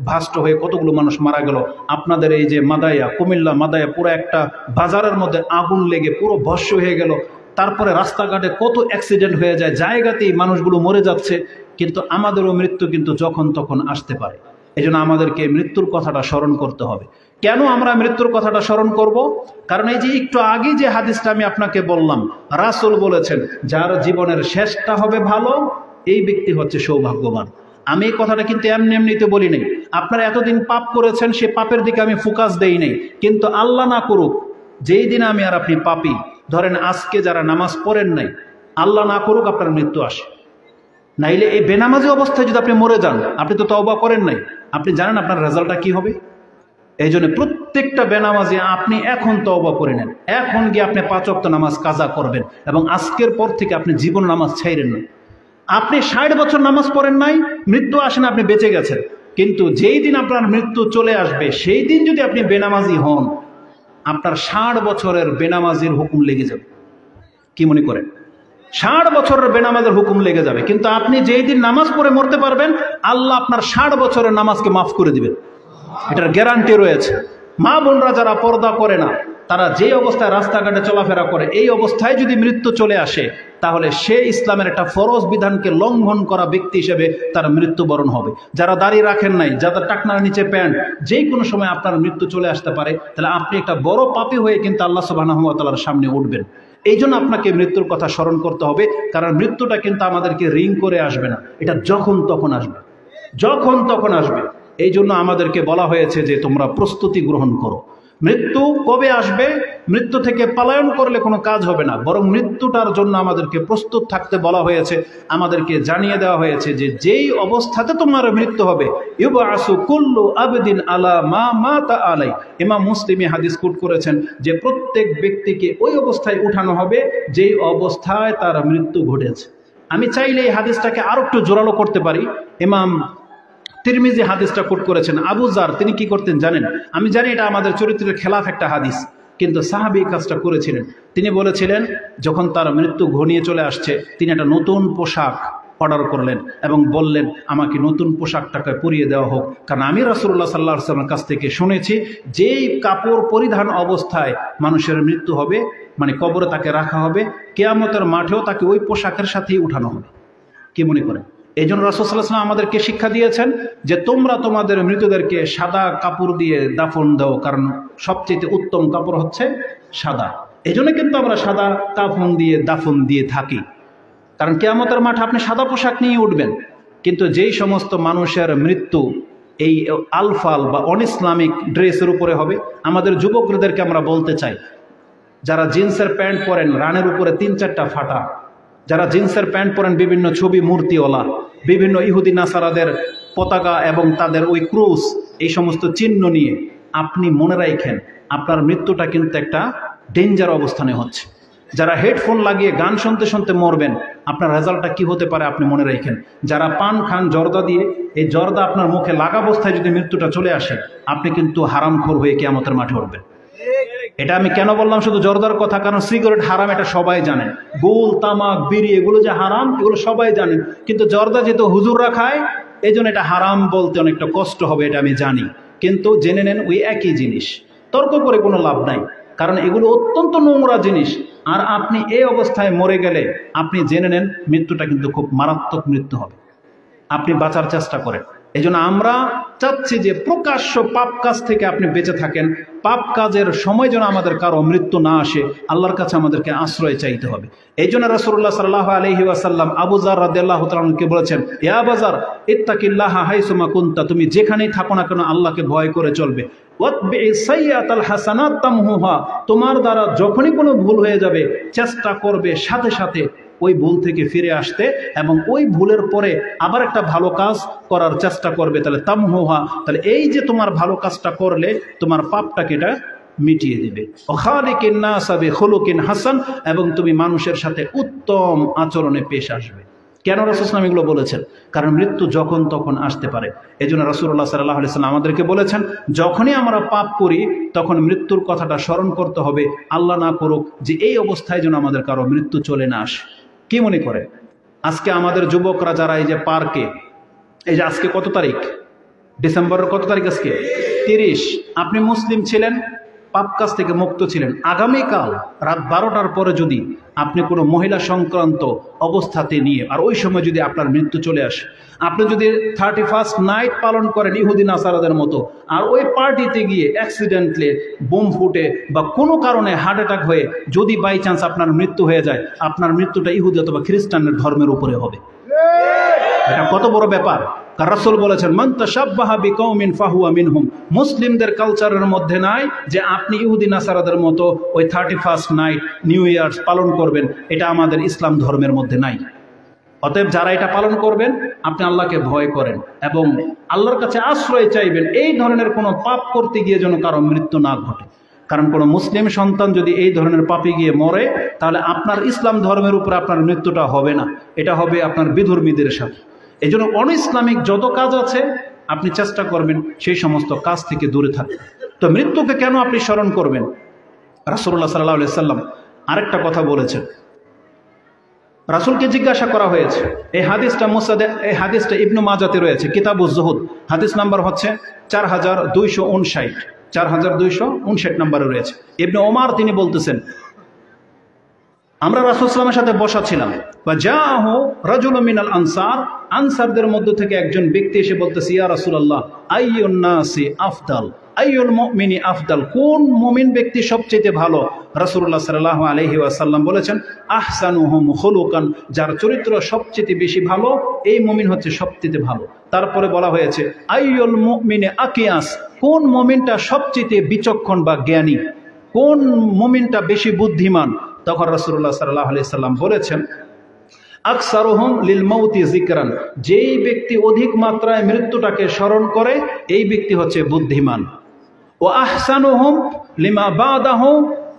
ভাস্ট হয়ে কতগুলো মানুষ মারা গেল। আপনাদের এই যে মাদায়া, কুমিল্লা মাদায়া, পুরো একটা বাজারের মধ্যে আগুন লেগে পুরো ভস্ম হয়ে গেল। তারপরে রাস্তাঘাটে কত অ্যাক্সিডেন্ট হয়ে যায়, জায়গাতেই মানুষগুলো মরে যাচ্ছে। কিন্তু আমাদেরও মৃত্যু কিন্তু যখন তখন আসতে পারে। এই জন্য আমাদেরকে মৃত্যুর কথাটা স্মরণ করতে হবে। কেন আমরা মৃত্যুর কথাটা স্মরণ করব? কারণ এই যে একটু আগে যে হাদিসটা আমি আপনাকে বললাম, রাসূল বলেছেন যার জীবনের শেষটা হবে ভালো, এই ব্যক্তি হচ্ছে সৌভাগ্যবান। আমি এই কথাটা কিন্তু এমনিতে বলি নাই। আপনারা এতদিন পাপ করেছেন, সে পাপের দিকে আমি ফোকাস দেই নাই। কিন্তু আল্লাহ না করুক, যেই দিন আমি আর আপনি পাপী, ধরেন আজকে যারা নামাজ পড়েন নাই, আল্লাহ না করুক আপনার মৃত্যু আসে, নাইলে এই বেনামাজি অবস্থায় যদি আপনি মরে যান, আপনি তো তওবা করেন নাই, আপনি জানেন আপনার রেজাল্টটা কি হবে? এই জন্য প্রত্যেকটা বেনামাজি আপনি এখন তওবা করে নেন, এখন গিয়ে আপনি 5 ওয়াক্ত নামাজ কাজা করবেন এবং আজকের পর থেকে আপনি জীবন নামাজ ছাইরেন না। আপনি 60 বছর নামাজ পড়েন নাই, মৃত্যু আসেন, আপনি বেঁচে গেছেন, কিন্তু যেই দিন আপনার মৃত্যু চলে আসবে সেই দিন যদি আপনি বেনামাজি হন, আপনার 60 বছরের বেনামাজির হুকুম লেগে যাবে। কি মনে করেন? 60 বছরের বেনামাজের হুকুম লেগে যাবে। কিন্তু আপনি যেই দিন নামাজ পড়ে মরতে পারবেন, আল্লাহ আপনার 60 বছরের নামাজকে মাফ করে দিবেন। এটার গ্যারান্টি রয়েছে। মা বোনরা যারা পর্দা করে না, তারা যে অবস্থায় রাস্তাঘাটে চলাফেরা করে, এই অবস্থায় যদি মৃত্যু চলে আসে, তাহলে সে ইসলামের একটা ফরজ বিধানকে লঙ্ঘন করা ব্যক্তি হিসেবে তার মৃত্যুবরণ হবে। যারা দাড়ি রাখেন নাই, যাদের টাকনার নিচে প্যান্ট, যে কোনো সময় আপনার মৃত্যু চলে আসতে পারে, তাহলে আপনি একটা বড় পাপী হয়ে কিন্তু আল্লাহ সুবহানাহু ওয়া তাআলার সামনে উঠবেন। এই জন্য আপনাকে মৃত্যুর কথা স্মরণ করতে হবে, কারণ মৃত্যুটা কিন্তু আমাদেরকে রিং করে আসবে না, এটা যখন তখন আসবে, যখন তখন আসবে। এই জন্য আমাদেরকে বলা হয়েছে যে তোমরা প্রস্তুতি গ্রহণ করো। মৃত্যু কবে আসবে, মৃত্যু থেকে পলায়ন করলে কোনো কাজ হবে না, বরং মৃত্যুটার জন্য আমাদেরকে প্রস্তুত থাকতে বলা হয়েছে। আমাদেরকে জানিয়ে দেওয়া হয়েছে যে যেই অবস্থাতে তোমার মৃত্যু হবে, ইউবআসু কুল্লু আবদিন আলা মা মাতা আলাই। ইমাম মুসলিম হাদিস কোট করেছেন যে প্রত্যেক ব্যক্তিকে ওই অবস্থায় উঠানো হবে যেই অবস্থায় তার মৃত্যু ঘটেছে। আমি চাইলে এই হাদিসটাকে আরো একটু জোরালো করতে পারি। ইমাম তিরমিজি হাদিসটা কোট করেছেন। আবু জার তিনি কি করতেন জানেন? আমি জানি এটা আমাদের চরিত্রের খেলাফ একটা হাদিস, কিন্তু সাহাবী কাজটা করেছিলেন। তিনি বলেছিলেন যখন তার মৃত্যু ঘনিয়ে চলে আসছে, তিনি একটা নতুন পোশাক অর্ডার করলেন এবং বললেন আমাকে নতুন পোশাকটাকে পরিয়ে দেওয়া হোক, কারণ আমি রাসূলুল্লাহ সাল্লাল্লাহু আলাইহি ওয়াসাল্লামের কাছ থেকে শুনেছি যেই কাপড় পরিধান অবস্থায় মানুষের মৃত্যু হবে, মানে কবরে তাকে রাখা হবে, কিয়ামতের মাঠেও তাকে ওই পোশাকের সাথেই উঠানো হবে। কি মনে করেন? এই জন্য রাসূল সাল্লাল্লাহু আলাইহি ওয়াসাল্লাম আমাদেরকে শিক্ষা দিয়েছেন যে তোমরা তোমাদের মৃতদেরকে সাদা কাপড় দিয়ে দাফন দাও, কারণ সবচেয়ে উত্তম কাপড় হচ্ছে সাদা। এই জন্য কিন্তু আমরা সাদা কাফন দিয়ে দাফন দিয়ে থাকি, কারণ কিয়ামতের মাঠে আপনি সাদা পোশাক নিয়ে উঠবেন। কিন্তু যেই সমস্ত মানুষের মৃত্যু এই আলফাল বা অন ইসলামিক ড্রেসের উপরে হবে, আমাদের যুবকদেরকে আমরা বলতে চাই, যারা জিন্সের প্যান্ট পরেন রানের উপরে 3-4টা ফাটা, যারা জিন্সের প্যান্ট পরেন বিভিন্ন ছবি মূর্তিওয়ালা, বিভিন্ন ইহুদি নাসারাদের পতাকা এবং তাদের ওই ক্রুশ, এই সমস্ত চিহ্ন নিয়ে আপনি মনে রাখেন আপনার মৃত্যুটা কিন্তু একটা ডেঞ্জার অবস্থানে হচ্ছে। যারা হেডফোন লাগিয়ে গান শুনতে শুনতে মরবেন, আপনার রেজাল্টটা কি হতে পারে আপনি মনে রাখেন। যারা পান খান জর্দা দিয়ে, এই জর্দা আপনার মুখে লাগা অবস্থায় যদি মৃত্যুটা চলে আসে, আপনি কিন্তু হারামখোর হয়ে কিয়ামতের মাঠে উঠবেন। এটা আমি কেন বললাম শুধু জর্দার কথা, কারণ সিগারেট হারাম এটা সবাই জানেন, গোল তামাক বিড়ি এগুলো যে হারাম এগুলো সবাই জানেন, কিন্তু জর্দা যেহেতু হুজুররা খায় এই জন্য এটা হারাম বলতে অনেকটা কষ্ট হবে, এটা আমি জানি, কিন্তু জেনে নেন ওই একই জিনিস, তর্ক করে কোনো লাভ নাই, কারণ এগুলো অত্যন্ত নোংরা জিনিস। আর আপনি এই অবস্থায় মরে গেলে আপনি জেনে নেন মৃত্যুটা কিন্তু খুব মারাত্মক মৃত্যু হবে, আপনি বাঁচার চেষ্টা করেন। এই জন্য আমরা চাচ্ছি যে প্রকাশ্য পাপ কাজ থেকে আপনি বেঁচে থাকেন, পাপ কাজের সময় যেন আমাদের কারো মৃত্যু না আসে, আল্লাহর কাছে আমাদেরকে আশ্রয় চাইতে হবে। এই জন্য রাসূলুল্লাহ সাল্লাল্লাহু আলাইহি ওয়াসাল্লাম আবু যার রাদিয়াল্লাহু তাআলা আনহুকে বলেছেন, ইয়া আবু যার ইত্তাকিল্লাহা হাইসুমা কুনতা, তুমি যেখানেই থাকো না কেন আল্লাহকে ভয় করে চলবে। ওয়াতবি'is সাইয়্যাতাল হাসানাত তামহুহা, তোমার দ্বারা যখনই কোনো ভুল হয়ে যাবে চেষ্টা করবে সাথে সাথে ওই ভুল থেকে ফিরে আসতে, এবং ওই ভুলের পরে আবার একটা ভালো কাজ করার চেষ্টা করবে, তাহলে তামহুহা, তাহলে এই যে তোমার ভালো কাজটা করলে তোমার পাপটাকে এটা মিটিয়ে দিবে। ওয়াখালিকিন নাসা বিখুলুকিন হাসান, এবং তুমি মানুষের সাথে উত্তম আচরণে পেশ আসবে। কেন রাসূল সাল্লাল্লাহু আলাইহি ওয়াসাল্লাম এগুলো বলেছেন? কারণ মৃত্যু যখন তখন আসতে পারে। এই জন্য রাসূলুল্লাহ সাল্লাল্লাহু আলাইহি ওয়াসাল্লাম আমাদেরকে বলেছেন যখনই আমরা পাপ করি তখন মৃত্যুর কথাটা স্মরণ করতে হবে, আল্লাহ না করুক যে এই অবস্থায় যেন আমাদের কারো মৃত্যু চলে না আসে। কি মনে করে আজকে আমাদের যুবকরা যারা এই যে পার্কে, এই যে আজকে কত তারিখ, ডিসেম্বরের কত তারিখ আজকে 30, আপনি মুসলিম ছিলেন, পাপ কাজ থেকে মুক্ত ছিলেন, আগামীকাল রাত 12টার পরে যদি আপনি কোনো মহিলা সংক্রান্ত অবস্থাতে নিয়ে আর ওই সময় যদি আপনার মৃত্যু চলে আসে, আপনি যদি 31st নাইট পালন করেন ইহুদি নাসারাদের মতো, আর ওই পার্টিতে গিয়ে অ্যাক্সিডেন্টলি বোম ফুটে বা কোনো কারণে হার্ট অ্যাটাক হয়ে যদি বাই চান্স আপনার মৃত্যু হয়ে যায়, আপনার মৃত্যুটা ইহুদি অথবা খ্রিস্টানের ধর্মের উপরে হবে। এটা কত বড় ব্যাপার। রাসূল বলেছেন মান তাশাব্বাহা বিকওমিন ফাহুয়া মিনহুম, মুসলিমদের কালচারের মধ্যে নাই যে আপনি ইহুদি নাসারাদের মতো ওই 31st নাইট নিউ ইয়ার্স পালন করবেন, এটা আমাদের ইসলাম ধর্মের মধ্যে নাই। অতএব যারা এটা পালন করবেন আপনি আল্লাহকে ভয় করেন এবং আল্লাহর কাছে আশ্রয় চাইবেন এই ধরনের কোনো পাপ করতে গিয়ে যেন কারো মৃত্যু না ঘটে। কারণ কোনো মুসলিম সন্তান যদি এই ধরনের পাপে গিয়ে মরে, তাহলে আপনার ইসলাম ধর্মের উপরে আপনার মৃত্যুটা হবে না, এটা হবে আপনার বিধর্মীদের সাথে। এই জন্য অন ইসলামিক যত কাজ আছে আপনি চেষ্টা করবেন সেই সমস্ত কাজ থেকে দূরে থাকতে। তো মৃত্যুকে কেন আপনি স্মরণ করবেন? রাসূলুল্লাহ সাল্লাল্লাহু আলাইহি সাল্লাম আরেকটা কথা বলেছেন। রাসূলকে জিজ্ঞাসা করা হয়েছে, এই হাদিসটা ইবনু মাজাতে রয়েছে, কিতাবুজ জুহুদ, হাদিস নাম্বার হচ্ছে 4259 নম্বরে রয়েছে। ইবনে ওমর তিনি বলতেছেন, আমরা রাসূল সাল্লাল্লাহু আলাইহি ওয়াসাল্লামের সাথে বসা ছিলাম, ফাজাহু রাজুলুম মিনাল আনসার, আনসারদের মধ্য থেকে একজন ব্যক্তি এসে বলতেছে, ইয়া রাসূলুল্লাহ আইয়ুন নাসি আফদাল, আইয়ুল মুমিনি আফদাল, কোন মুমিন ব্যক্তি সবচেয়ে ভালো? রাসূলুল্লাহ সাল্লাল্লাহু আলাইহি ওয়াসাল্লাম বলেছেন, আহসানুহুম খুলুকান, যার চরিত্র সবচেয়ে বেশি ভালো এই মুমিন হচ্ছে সবচেয়ে ভালো। তারপরে বলা হয়েছে, আইয়ুল মুমিনি আকিয়াস, কোন মুমিনটা সবচেয়ে বিচক্ষণ বা জ্ঞানী, কোন মুমিনটা বেশি বুদ্ধিমান? তখন রাসূলুল্লাহ সাল্লাল্লাহু আলাইহি সাল্লাম বলেছেন, আকসারুহুম লিল মাউতি যিকরান, যেই ব্যক্তি অধিক মাত্রায় মৃত্যুটাকে স্মরণ করে এই ব্যক্তি হচ্ছে বুদ্ধিমান। ওয়া আহসানুহুম লিমা বাদাহু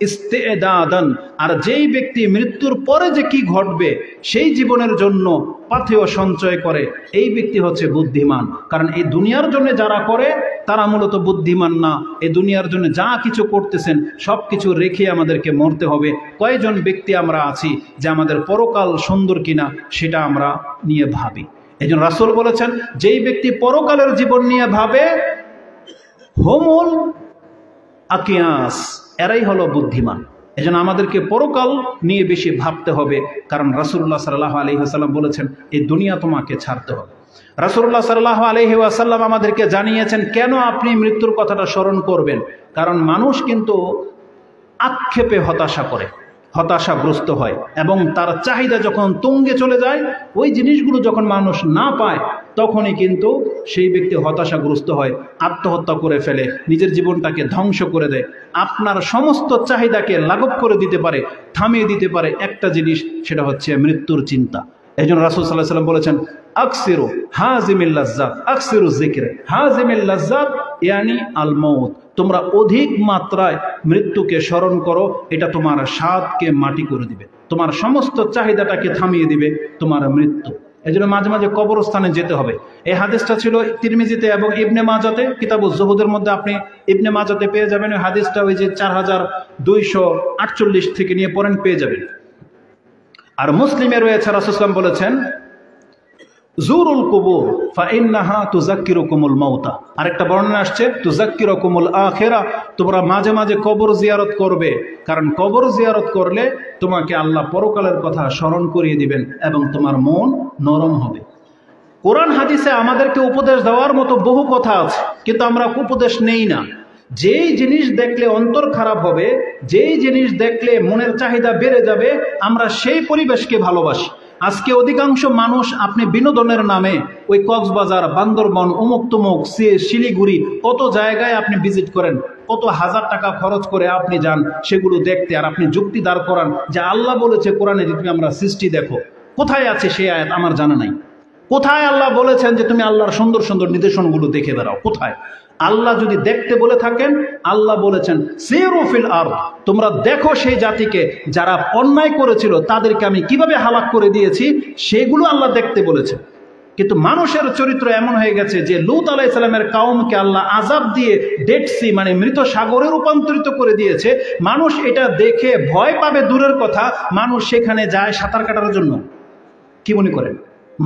ইস্তিদাদান, আর যেই ব্যক্তি মৃত্যুর পরে যে কি ঘটবে সেই জীবনের জন্য পাথেয় সঞ্চয় করে এই ব্যক্তি হচ্ছে বুদ্ধিমান। কারণ এই দুনিয়ার জন্য যারা করে তারা মূলত বুদ্ধিমান না। এই দুনিয়ার জন্য যা কিছু করতেছেন সব কিছু রেখে আমাদেরকে মরতে হবে। কয়জন ব্যক্তি আমরা আছি যে আমাদের পরকাল সুন্দর কিনা সেটা আমরা নিয়ে ভাবি। এই জন্য রাসূল বলেছেন, যেই ব্যক্তি পরকালের জীবন নিয়ে ভাবে, হোমুল আকিয়াস, এরাই হলো বুদ্ধিমান। এই জন্য আমাদেরকে পরকাল নিয়ে বেশি ভাবতে হবে, কারণ রাসূলুল্লাহ সাল্লাল্লাহু আলাইহি ওয়াসাল্লাম বলেছেন এই দুনিয়া তোমাকে ছাড়তে হবে। রাসূলুল্লাহ সাল্লাল্লাহু আলাইহি ওয়াসাল্লাম আমাদেরকে জানিয়েছেন কেন আপনি মৃত্যুর কথাটা স্মরণ করবেন। কারণ মানুষ কিন্তু আক্ষেপে হতাশা করে, হতাশাগ্রস্ত হয়, এবং তার চাহিদা যখন তুঙ্গে চলে যায়, ওই জিনিসগুলো যখন মানুষ না পায় তখনই কিন্তু সেই ব্যক্তি হতাশাগ্রস্ত হয়, আত্মহত্যা করে ফেলে, নিজের জীবনটাকে ধ্বংস করে দেয়। আপনার সমস্ত চাহিদাকে লাঘব করে দিতে পারে, থামিয়ে দিতে পারে একটা জিনিস, সেটা হচ্ছে মৃত্যুর চিন্তা। এই জন্য রাসূল সাল্লাল্লাহু আলাইহি ওয়াসাল্লাম বলেছেন, আকসিরু হাজিমিল লাজ্জাত, আকসিরু যিকর হাজিমিল লাজ্জাত ইয়ানি আল মাউত, তোমরা অধিক মাত্রায় মৃত্যুকে স্মরণ করো, এটা তোমার স্বাদকে মাটি করে দিবে, তোমার সমস্ত চাহিদাটাকে থামিয়ে দিবে তোমার মৃত্যু। এই জন্য মাঝে মাঝে কবরস্থানে যেতে হবে। এই হাদিসটা ছিল তিরমিজিতে এবং ইবনে মাজাতে, কিতাবুজ জুহুদের মধ্যে আপনি ইবনে মাজাতে পেয়ে যাবেন। ওই হাদিসটা ওই যে 4248 থেকে নিয়ে পড়েন পেয়ে যাবেন। আর মুসলিমে রয়েছে, রাসূল সাল্লাল্লাহু আলাইহি ওয়াসাল্লাম বলেছেন, জুরুল কুবুর ফাইন্নাহা তুযাক্কিরুকুমুল মাউতা, আরেকটা বর্ণনা আসছে তুযাক্কিরুকুমুল আখিরা, তোমরা মাঝে মাঝে কবর জিয়ারত করবে, কারণ কবর জিয়ারত করলে তোমাকে আল্লাহ পরকালের কথা স্মরণ করিয়ে দিবেন এবং তোমার মন নরম হবে। কোরআন হাদিসে আমাদেরকে উপদেশ দেওয়ার মতো বহু কথা আছে, কিন্তু আমরা উপদেশ নেই না। যেই জিনিস দেখলে অন্তর খারাপ হবে, যেই জিনিস দেখলে মনের চাহিদা বেড়ে যাবে, আমরা সেই পরিবেশকে ভালোবাসি। আজকে অধিকাংশ মানুষ আপনি বিনোদনের নামে ওই কক্সবাজার, বান্দরবন, অমুক তমুক, শিলিগুড়ি, কত জায়গায় আপনি ভিজিট করেন, কত হাজার টাকা খরচ করে আপনি যান সেগুলো দেখতে, আর আপনি যুক্তি দাঁড় করান যে আল্লাহ বলেছে কোরআনে যে তুমি আমরা সৃষ্টি দেখো। কোথায় আছে সেই আয়াত? আমার জানা নাই। কোথায় আল্লাহ বলেছেন যে তুমি আল্লাহর সুন্দর সুন্দর নিদর্শনগুলো দেখে বেড়াও? কোথায়? আল্লাহ যদি দেখতে বলে থাকেন, আল্লাহ বলেছেন সিরু ফিল আরদ, তোমরা দেখো সেই জাতিকে যারা অন্যায় করেছিল তাদেরকে আমি কিভাবে হালাক করে দিয়েছি, সেগুলো আল্লাহ দেখতে বলেছে। কিন্তু মানুষের চরিত্র এমন হয়ে গেছে যে লূত আলাইহিস সালামের কওমকে আল্লাহ আযাব দিয়ে ডেড সি মানে মৃত সাগরে রূপান্তরিত করে দিয়েছে। মানুষ এটা দেখে ভয় পাবে দূরের কথা, মানুষ সেখানে যায় সাঁতার কাটার জন্য। কি মনে করেন?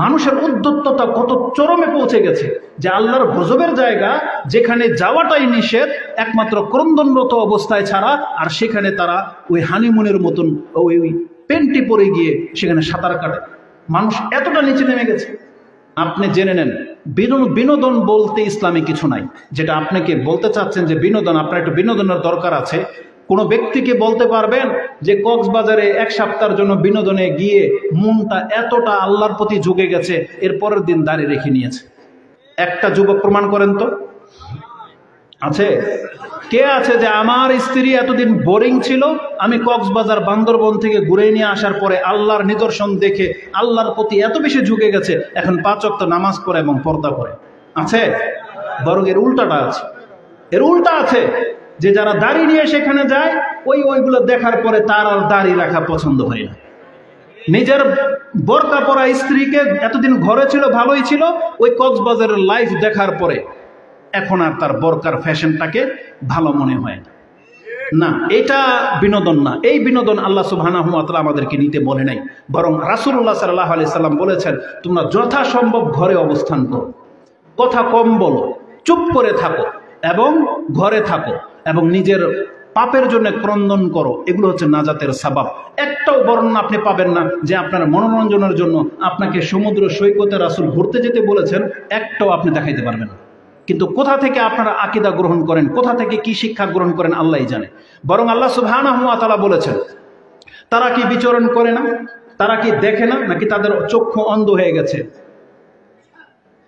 মানুষের উদ্যত্ততা কত চরমে পৌঁছে গেছে যে আল্লাহর গজবের জায়গা যেখানে যাওয়াটাই নিষেধ একমাত্র ক্রন্দনরত অবস্থায় ছাড়া, আর সেখানে তারা ওই হানিমুনের মতন ওই পেন্টি পরে গিয়ে সেখানে সাঁতার কাটে। মানুষ এতটা নিচে নেমে গেছে। আপনি জেনে নেন, বিনোদন বলতে ইসলামে কিছু নাই। যেটা আপনাকে বলতে চাচ্ছেন যে বিনোদন, আপনার একটু বিনোদনের দরকার আছে, কোনো ব্যক্তিকে বলতে পারবেন যে কক্সবাজারে এক সপ্তাহের জন্য বিনোদনে গিয়ে মনটা এতটা আল্লাহর প্রতি ঝুঁকে গেছে, এর পরের দিন দাঁড়িয়ে রেখে নিয়েছে? একটা যুবক প্রমাণ করেন তো, আছে? কে আছে যে আমার স্ত্রী এতদিন বোরিং ছিল, আমি কক্সবাজার বান্দরবন থেকে ঘুরে নিয়ে আসার পরে আল্লাহর নিদর্শন দেখে আল্লাহর প্রতি এত বেশি ঝুঁকে গেছে, এখন 5 ওয়াক্ত নামাজ পড়ে এবং পর্দা করে? আছে? বরং এর উল্টাটা আছে। এর উল্টা আছে যে যারা দাড়ি নিয়ে সেখানে যায়, ওইগুলো দেখার পরে তার আর দাড়ি রাখা পছন্দ হয় না। নিজের বোরকা পরা স্ত্রীকে এতদিন ঘরে ছিল, ভালোই ছিল, ওই কক্সবাজারের লাইফ দেখার পরে এখন আর তার বোরকার ফ্যাশনটাকে ভালো মনে হয় না। না, এটা বিনোদন না। এই বিনোদন আল্লাহ সুবহানাহু ওয়া তাআলা আমাদেরকে নিতে বলে নাই, বরং রাসূলুল্লাহ সাল্লাল্লাহু আলাইহি সাল্লাম বলেছেন, তোমরা যথাসম্ভব ঘরে অবস্থান করো, কথা কম বলো, চুপ করে থাকো এবং ঘরে থাকো এবং নিজের পাপের জন্য ক্রন্দন করো। এগুলো হচ্ছে নাজাতের সাবাব। একটাও বর্ণনা আপনি পাবেন না যে আপনার মনোরঞ্জনের জন্য আপনাকে সমুদ্র সৈকতে রাসূল ঘুরতে যেতে বলেছেন, একটাও আপনি দেখাইতে পারবেন না। কিন্তু কোথা থেকে আপনারা আকীদা গ্রহণ করেন, কোথা থেকে কি শিক্ষা গ্রহণ করেন আল্লাহই জানে। বরং আল্লাহ সুবহানাহু ওয়া তাআলা বলেছেন, তারা কি বিচরণ করে না, তারা কি দেখে না, নাকি তাদের চক্ষু অন্ধ হয়ে গেছে?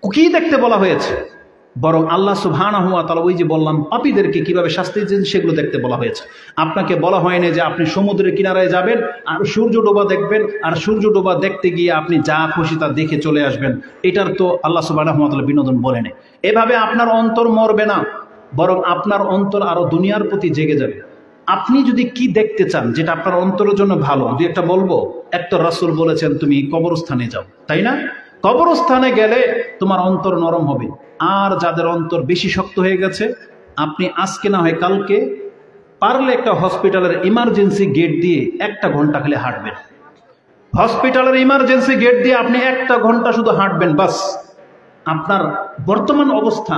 কি দেখতে বলা হয়েছে? বরং আল্লাহ সুবহানাহু ওয়া তাআলা ওই যে বললাম পাপীদেরকে কিভাবে শাস্তি দিয়েছেন সেগুলো দেখতে বলা হয়েছে। আপনাকে বলা হয়নি যে আপনি সমুদ্রের কিনারায় যাবেন আর সূর্য ডোবা দেখবেন, আর সূর্য ডোবা দেখতে গিয়ে আপনি যা খুশি তা দেখে চলে আসবেন। এটার তো আল্লাহ সুবহানাহু ওয়া তাআলা বিনোদন বলেন। এভাবে আপনার অন্তর মরবে না, বরং আপনার অন্তর আরো দুনিয়ার প্রতি জেগে যাবে। আপনি যদি কি দেখতে চান যেটা আপনার অন্তরের জন্য ভালো, দুই একটা বলবো। একটা রাসূল বলেছেন তুমি কবরস্থানে যাও, তাই না? কবরস্থানে গেলে তোমার অন্তর নরম হবে। আর যাদের অন্তর বেশি শক্ত হয়ে গেছে, আপনি আজকে না হয় কালকে পারলে একটা হসপিটালের ইমার্জেন্সি গেট দিয়ে 1 ঘন্টা খালি হাঁটবেন। হসপিটালের ইমার্জেন্সি গেট দিয়ে আপনি 1 ঘন্টা শুধু হাঁটবেন, বাস আপনার বর্তমান অবস্থা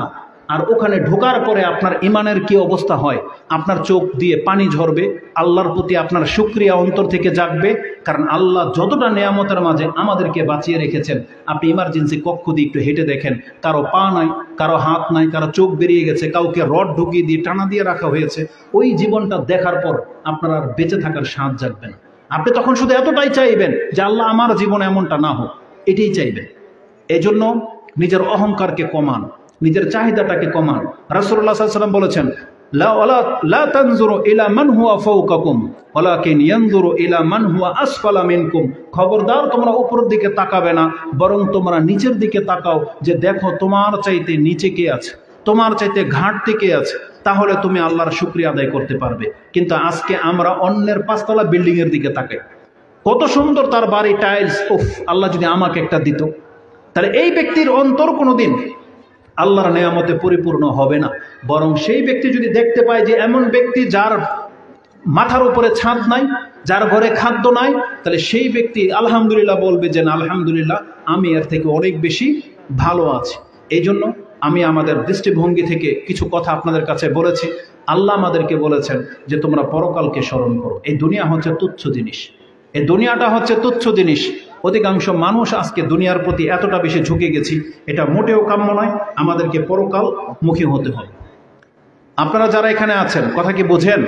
আর ওখানে ঢোকার পরে আপনার ইমানের কি অবস্থা হয়, আপনার চোখ দিয়ে পানি ঝরবে, আল্লাহর প্রতি আপনার শুকরিয়া অন্তর থেকে জাগবে। কারণ আল্লাহ যতটা নেয়ামতের মাঝে আমাদেরকে বাঁচিয়ে রেখেছেন, আপনি ইমার্জেন্সি কক্ষ দিয়ে একটু হেঁটে দেখেন, কারো পা নাই, কারো হাত নাই, কারো চোখ বেরিয়ে গেছে, কাউকে রড ঢুকিয়ে দিয়ে টানা দিয়ে রাখা হয়েছে। ওই জীবনটা দেখার পর আপনার আর বেঁচে থাকার স্বাদ জাগবে না। আপনি তখন শুধু এতটাই চাইবেন যে আল্লাহ আমার জীবনে এমনটা না হোক, এটাই চাইবেন। এজন্য নিজের অহংকারকে কমান, নিজের চাহিদাটাকে কমান। রাসূলুল্লাহ সাল্লাল্লাহু আলাইহি ওয়াসাল্লাম বলেছেন, লা তানজুরু ইলা মান হুয়া ফাওকাকুম ওয়ালাকিন ইয়ানজুরু ইলা মান হুয়া আসফালা মিনকুম। খবরদার, তোমরা উপরের দিকে তাকাবে না, বরং তোমরা নিচের দিকে তাকাও, যে দেখো তোমার চাইতে নিচে কে আছে, তোমার চাইতে ঘাটতি কে আছে, তাহলে তুমি আল্লাহর শুকরিয়া আদায় করতে পারবে। কিন্তু আজকে আমরা অন্যের 5 তলা বিল্ডিং এর দিকে তাকাই, কত সুন্দর তার বাড়ি, টাইলস, উফ আল্লাহ যদি আমাকে একটা দিত। তাহলে এই ব্যক্তির অন্তর কোনোদিন আল্লাহর নেয়ামতে পরিপূর্ণ হবে না। বরং সেই ব্যক্তি যদি দেখতে পায় যে এমন ব্যক্তি যার মাথার উপরে ছাদ নাই, যার ঘরে খাদ্য নাই, তাহলে সেই ব্যক্তি আলহামদুলিল্লাহ বলবে যে না, আলহামদুলিল্লাহ আমি এর থেকে অনেক বেশি ভালো আছি। এই জন্য আমি আমাদের দৃষ্টিভঙ্গি থেকে কিছু কথা আপনাদের কাছে বলেছি। আল্লাহ আমাদেরকে বলেছেন যে তোমরা পরকালকে স্মরণ করো। এই দুনিয়া হচ্ছে তুচ্ছ জিনিস, এই দুনিয়াটা হচ্ছে তুচ্ছ জিনিস। অধিকাংশ মানুষ আজকে দুনিয়ার প্রতি এতটা বেশি ঝুঁকে গেছি, এটা মোটেও কাম্য নয়। আমাদেরকে পরকাল মুখী হতে হবে। আপনারা যারা এখানে আছেন, কথা কি বোঝেন?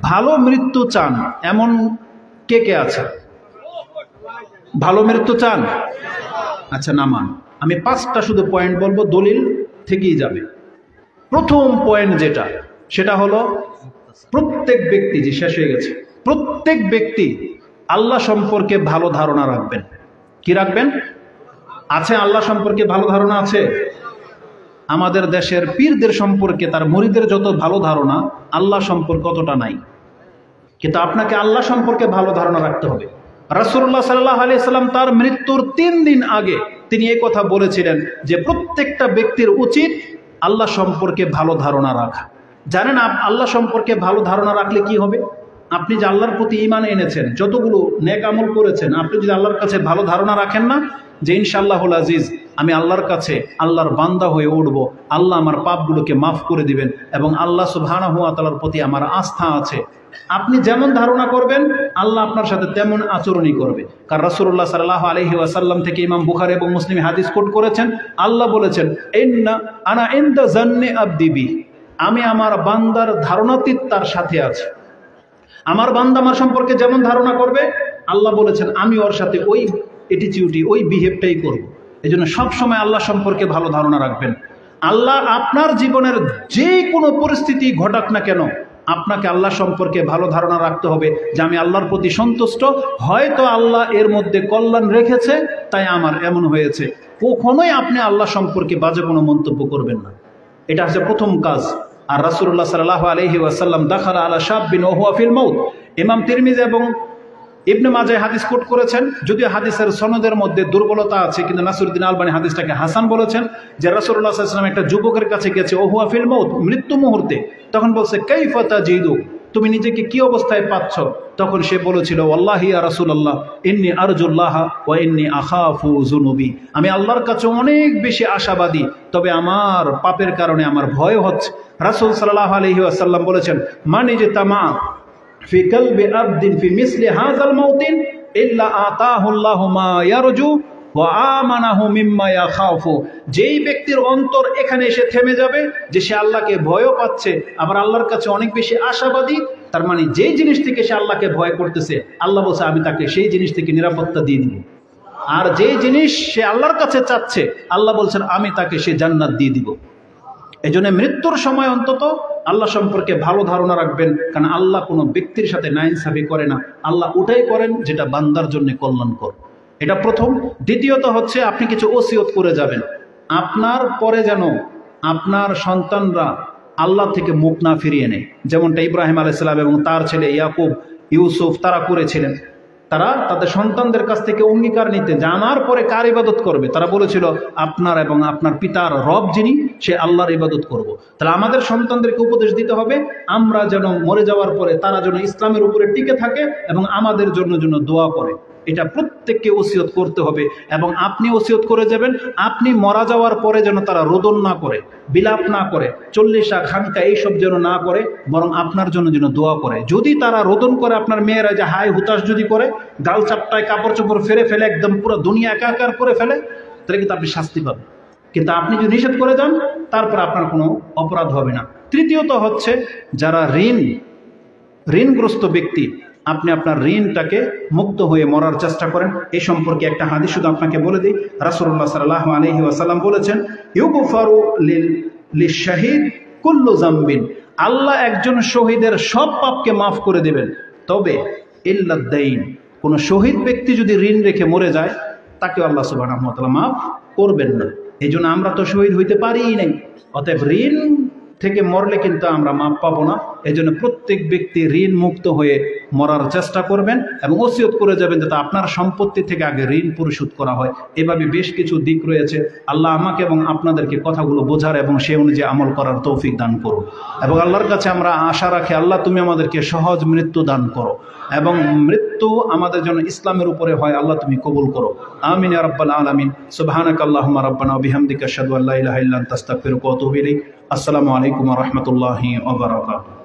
ভালো মৃত্যু চান এমন কে কে আছে? ভালো মৃত্যু চান? আচ্ছা নামান, আমি 5টা শুধু পয়েন্ট বলবো, দলিল থেকেই যাবে। প্রথম পয়েন্ট যেটা, সেটা হলো প্রত্যেক ব্যক্তি, যে শেষ হয়ে গেছে, প্রত্যেক ব্যক্তি আল্লাহ সম্পর্কে ভালো ধারণা রাখবেন। কি রাখবেন? আছে আল্লাহ সম্পর্কে ভালো ধারণা আছে? আমাদের দেশের পীরদের সম্পর্কে তার মুরিদের যত ভালো ধারণা, আল্লাহ সম্পর্কে অতটা নাই। কিন্তু আপনাকে আল্লাহ সম্পর্কে ভালো ধারণা রাখতে হবে। রাসূলুল্লাহ সাল্লাল্লাহু আলাইহি সাল্লাম তার মৃত্যুর 3 দিন আগে তিনি এই কথা বলেছিলেন যে প্রত্যেকটা ব্যক্তির উচিত আল্লাহ সম্পর্কে ভালো ধারণা রাখা। জানেন আল্লাহ সম্পর্কে ভালো ধারণা রাখলে কি হবে? আপনি যে আল্লাহর প্রতি ঈমান এনেছেন, যতগুলো নেক আমল করেছেন, আপনি যদি আল্লাহর কাছে ভালো ধারণা রাখেন না যে ইনশাআল্লাহুল আজিজ আমি আল্লাহর কাছে আল্লাহর বান্দা হয়ে উঠব, আল্লাহ আমার পাপগুলোকে মাফ করে দিবেন এবং আল্লাহ সুবহানাহু ওয়া তাআলার প্রতি আমার আস্থা আছে, আপনি যেমন ধারণা করবেন আল্লাহ আপনার সাথে তেমন আচরণই করবে। কারণ রাসূলুল্লাহ সাল্লাল্লাহু আলাইহি ওয়াসাল্লাম থেকে ইমাম বুখারী এবং মুসলিম হাদিস কোট করেছেন, আল্লাহ বলেছেন, আনা ইনদা জান্নি আবদি বি, আমি আমার বান্দার ধারণাতীত তার সাথে আছি। আমার বান্দা আমার সম্পর্কে যেমন ধারণা করবে, আল্লাহ বলেছেন আমি ওর সাথে ওই অ্যাটিটিউডই, ওই বিহেভটাই করব। এই জন্য সবসময় আল্লাহ সম্পর্কে ভালো ধারণা রাখবেন। আল্লাহ আপনার জীবনের যে কোনো পরিস্থিতি ঘটাক না কেন, আপনাকে আল্লাহ সম্পর্কে ভালো ধারণা রাখতে হবে যে আমি আল্লাহর প্রতি সন্তুষ্ট, হয়তো আল্লাহ এর মধ্যে কল্যাণ রেখেছে তাই আমার এমন হয়েছে। কখনোই আপনি আল্লাহ সম্পর্কে বাজে কোনো মন্তব্য করবেন না, এটা হচ্ছে প্রথম কাজ। আর রাসূলুল্লাহ সাল্লাল্লাহু আলাইহি ওয়াসাল্লাম দাখালা আলা শাববিন ওয়া হুয়া ফিল মাউত, ইমাম তিরমিজি এবং ইবনে মাজাহ হাদিস কোট করেছেন, যদিও হাদিসের সনদের মধ্যে দুর্বলতা আছে, কিন্তু নাসিরউদ্দিন আলবানী হাদিসটাকে হাসান বলেছেন, যে রাসূলুল্লাহ সাল্লাল্লাহু আলাইহি ওয়াসাল্লাম একটা যুবকের কাছে গেছে, ও হুয়া ফিল মাউত, মৃত্যু মুহূর্তে, তখন বলছে কাইফা তাজিদু, তুমি নিজেকে কি অবস্থায় পাচ্ছ? তখন সে বলেছিল, ওয়াল্লাহি ইয়া রাসূলুল্লাহ ইন্নী আরজুল্লাহ ওয়া ইন্নী আখাফু যুনুবি, আমি আল্লাহর কাছে অনেক বেশি আশাবাদী, তবে আমার পাপের কারণে আমার ভয় হচ্ছে। রাসূল সাল্লাল্লাহু আলাইহি ওয়াসাল্লাম বলেছেন, মান ইজতামা ফি কলবি আবদিন ফি মিসলি হাযাল মাউতিন ইল্লা আতাহুল্লাহু মা ইয়ারজু ওয়া আমানাহু মিম্মা ইয়াখাফু, যেই ব্যক্তির অন্তর এখানে এসে থেমে যাবে যে সে আল্লাহকে ভয়ও পাচ্ছে, আবার আল্লাহর কাছে অনেক বেশি আশাবাদী, তার মানে যেই জিনিস থেকে সে আল্লাহকে ভয় করতেছে, আল্লাহ বলছে আমি তাকে সেই জিনিস থেকে নিরাপত্তা দিয়ে দিব। আর যেই জিনিস সে আল্লাহর কাছে চাচ্ছে, আল্লাহ বলছেন আমি তাকে সে জান্নাত দিয়ে দিব। এই জন্য মৃত্যুর সময় অন্তত আল্লাহ সম্পর্কে ভালো ধারণা রাখবেন, কারণ আল্লাহ কোনো ব্যক্তির সাথে নাইনসাফি করে না, আল্লাহ ওটাই করেন যেটা বান্দার জন্য কল্যাণকর। এটা প্রথম। দ্বিতীয়ত হচ্ছে আপনি কিছু ওসিয়ত করে যাবেন, আপনার পরে যেন আপনার সন্তানরা আল্লাহ থেকে মুখ না ফিরিয়ে নেয়, যেমনটা ইব্রাহিম আলাইহিস সালাম এবং তার ছেলে ইয়াকুব, ইউসুফ তারা করেছিলেন। তারা তাদের সন্তানদের কাছ থেকে অঙ্গীকার নিতে, জানার পরে কার ইবাদত করবে, তারা বলেছিল আপনার এবং আপনার পিতার রব যিনি, সে আল্লাহর ইবাদত করব। তাহলে আমাদের সন্তানদেরকে উপদেশ দিতে হবে, আমরা যেন মরে যাওয়ার পরে তারা যেন ইসলামের উপরে টিকে থাকে এবং আমাদের জন্য যেন দোয়া করে। এটা প্রত্যেককে ওসিয়ত করতে হবে, এবং আপনি ওসিয়ত করে যাবেন, আপনি মারা যাওয়ার পরে যেন তারা রোদন না করে, বিলাপ না করে, চল্লিশা খানকা এইসব যেন না করে, বরং আপনার জন্য যেন দোয়া করে। যদি তারা রোদন করে, আপনার মেয়েরা যে হাই হুতাশ যদি করে, গাল চাপটায় কাপড় চোপড় ফেলে ফেলে একদম পুরো দুনিয়া একাকার করে ফেলে, তাহলে কিন্তু আপনি শাস্তি পাবেন। কিন্তু আপনি যদি নিষেধ করে যান, তারপর আপনার কোনো অপরাধ হবে না। তৃতীয়ত হচ্ছে যারা ঋণগ্রস্ত ব্যক্তি, আপনি আপনার ঋণটাকে মুক্ত হয়ে মরার চেষ্টা করেন। এই সম্পর্কে একটা হাদিস শুধু আপনাকে বলে দিই। রাসূলুল্লাহ সাল্লাল্লাহু আলাইহি ওয়াসাল্লাম বলেছেন, ইউগফারু লিশ-শাহীদ কুল্লু যামবিন, আল্লাহ একজন শহীদের সব পাপকে মাফ করে দেবেন, তবে ইল্লাদ-দাইন, কোন শহীদ ব্যক্তি যদি ঋণ রেখে মরে যায়, তাকে আল্লাহ সুবহানাহু ওয়া তাআলা মাফ করবেন না। এই জন্য আমরা তো শহীদ হইতে পারিই নাই, অতএব ঋণ থেকে মরলে কিন্তু আমরা মাপ পাবো না। এই জন্য প্রত্যেক ব্যক্তি ঋণ মুক্ত হয়ে মরার চেষ্টা করবেন এবং ওসিয়ত করে যাবেন যাতে আপনার সম্পত্তি থেকে আগে ঋণ পরিশোধ করা হয়। এভাবে বেশ কিছু দিক রয়েছে। আল্লাহ আমাকে এবং আপনাদেরকে কথাগুলো বোঝার এবং সে অনুযায়ী আমল করার তৌফিক দান করো। এবং আল্লাহর কাছে আমরা আশা রাখি, আল্লাহ তুমি আমাদেরকে সহজ মৃত্যু দান করো এবং মৃত্যু আমাদের জন্য ইসলামের উপরে হয়, আল্লাহ তুমি কবুল করো। আমিন ইয়া রাব্বাল আলামিন। সুবহানাকাল্লাহুম্মা রাব্বানা ওয়া বিহামদিকা আশহাদু আল্লা ইলাহা ইল্লা আনতা আস্তাগফিরুকা ওয়া আতুবু ইলাইক। আসসালামু আলাইকুম ওয়া রাহমাতুল্লাহি ওয়া বারাকাতুহু।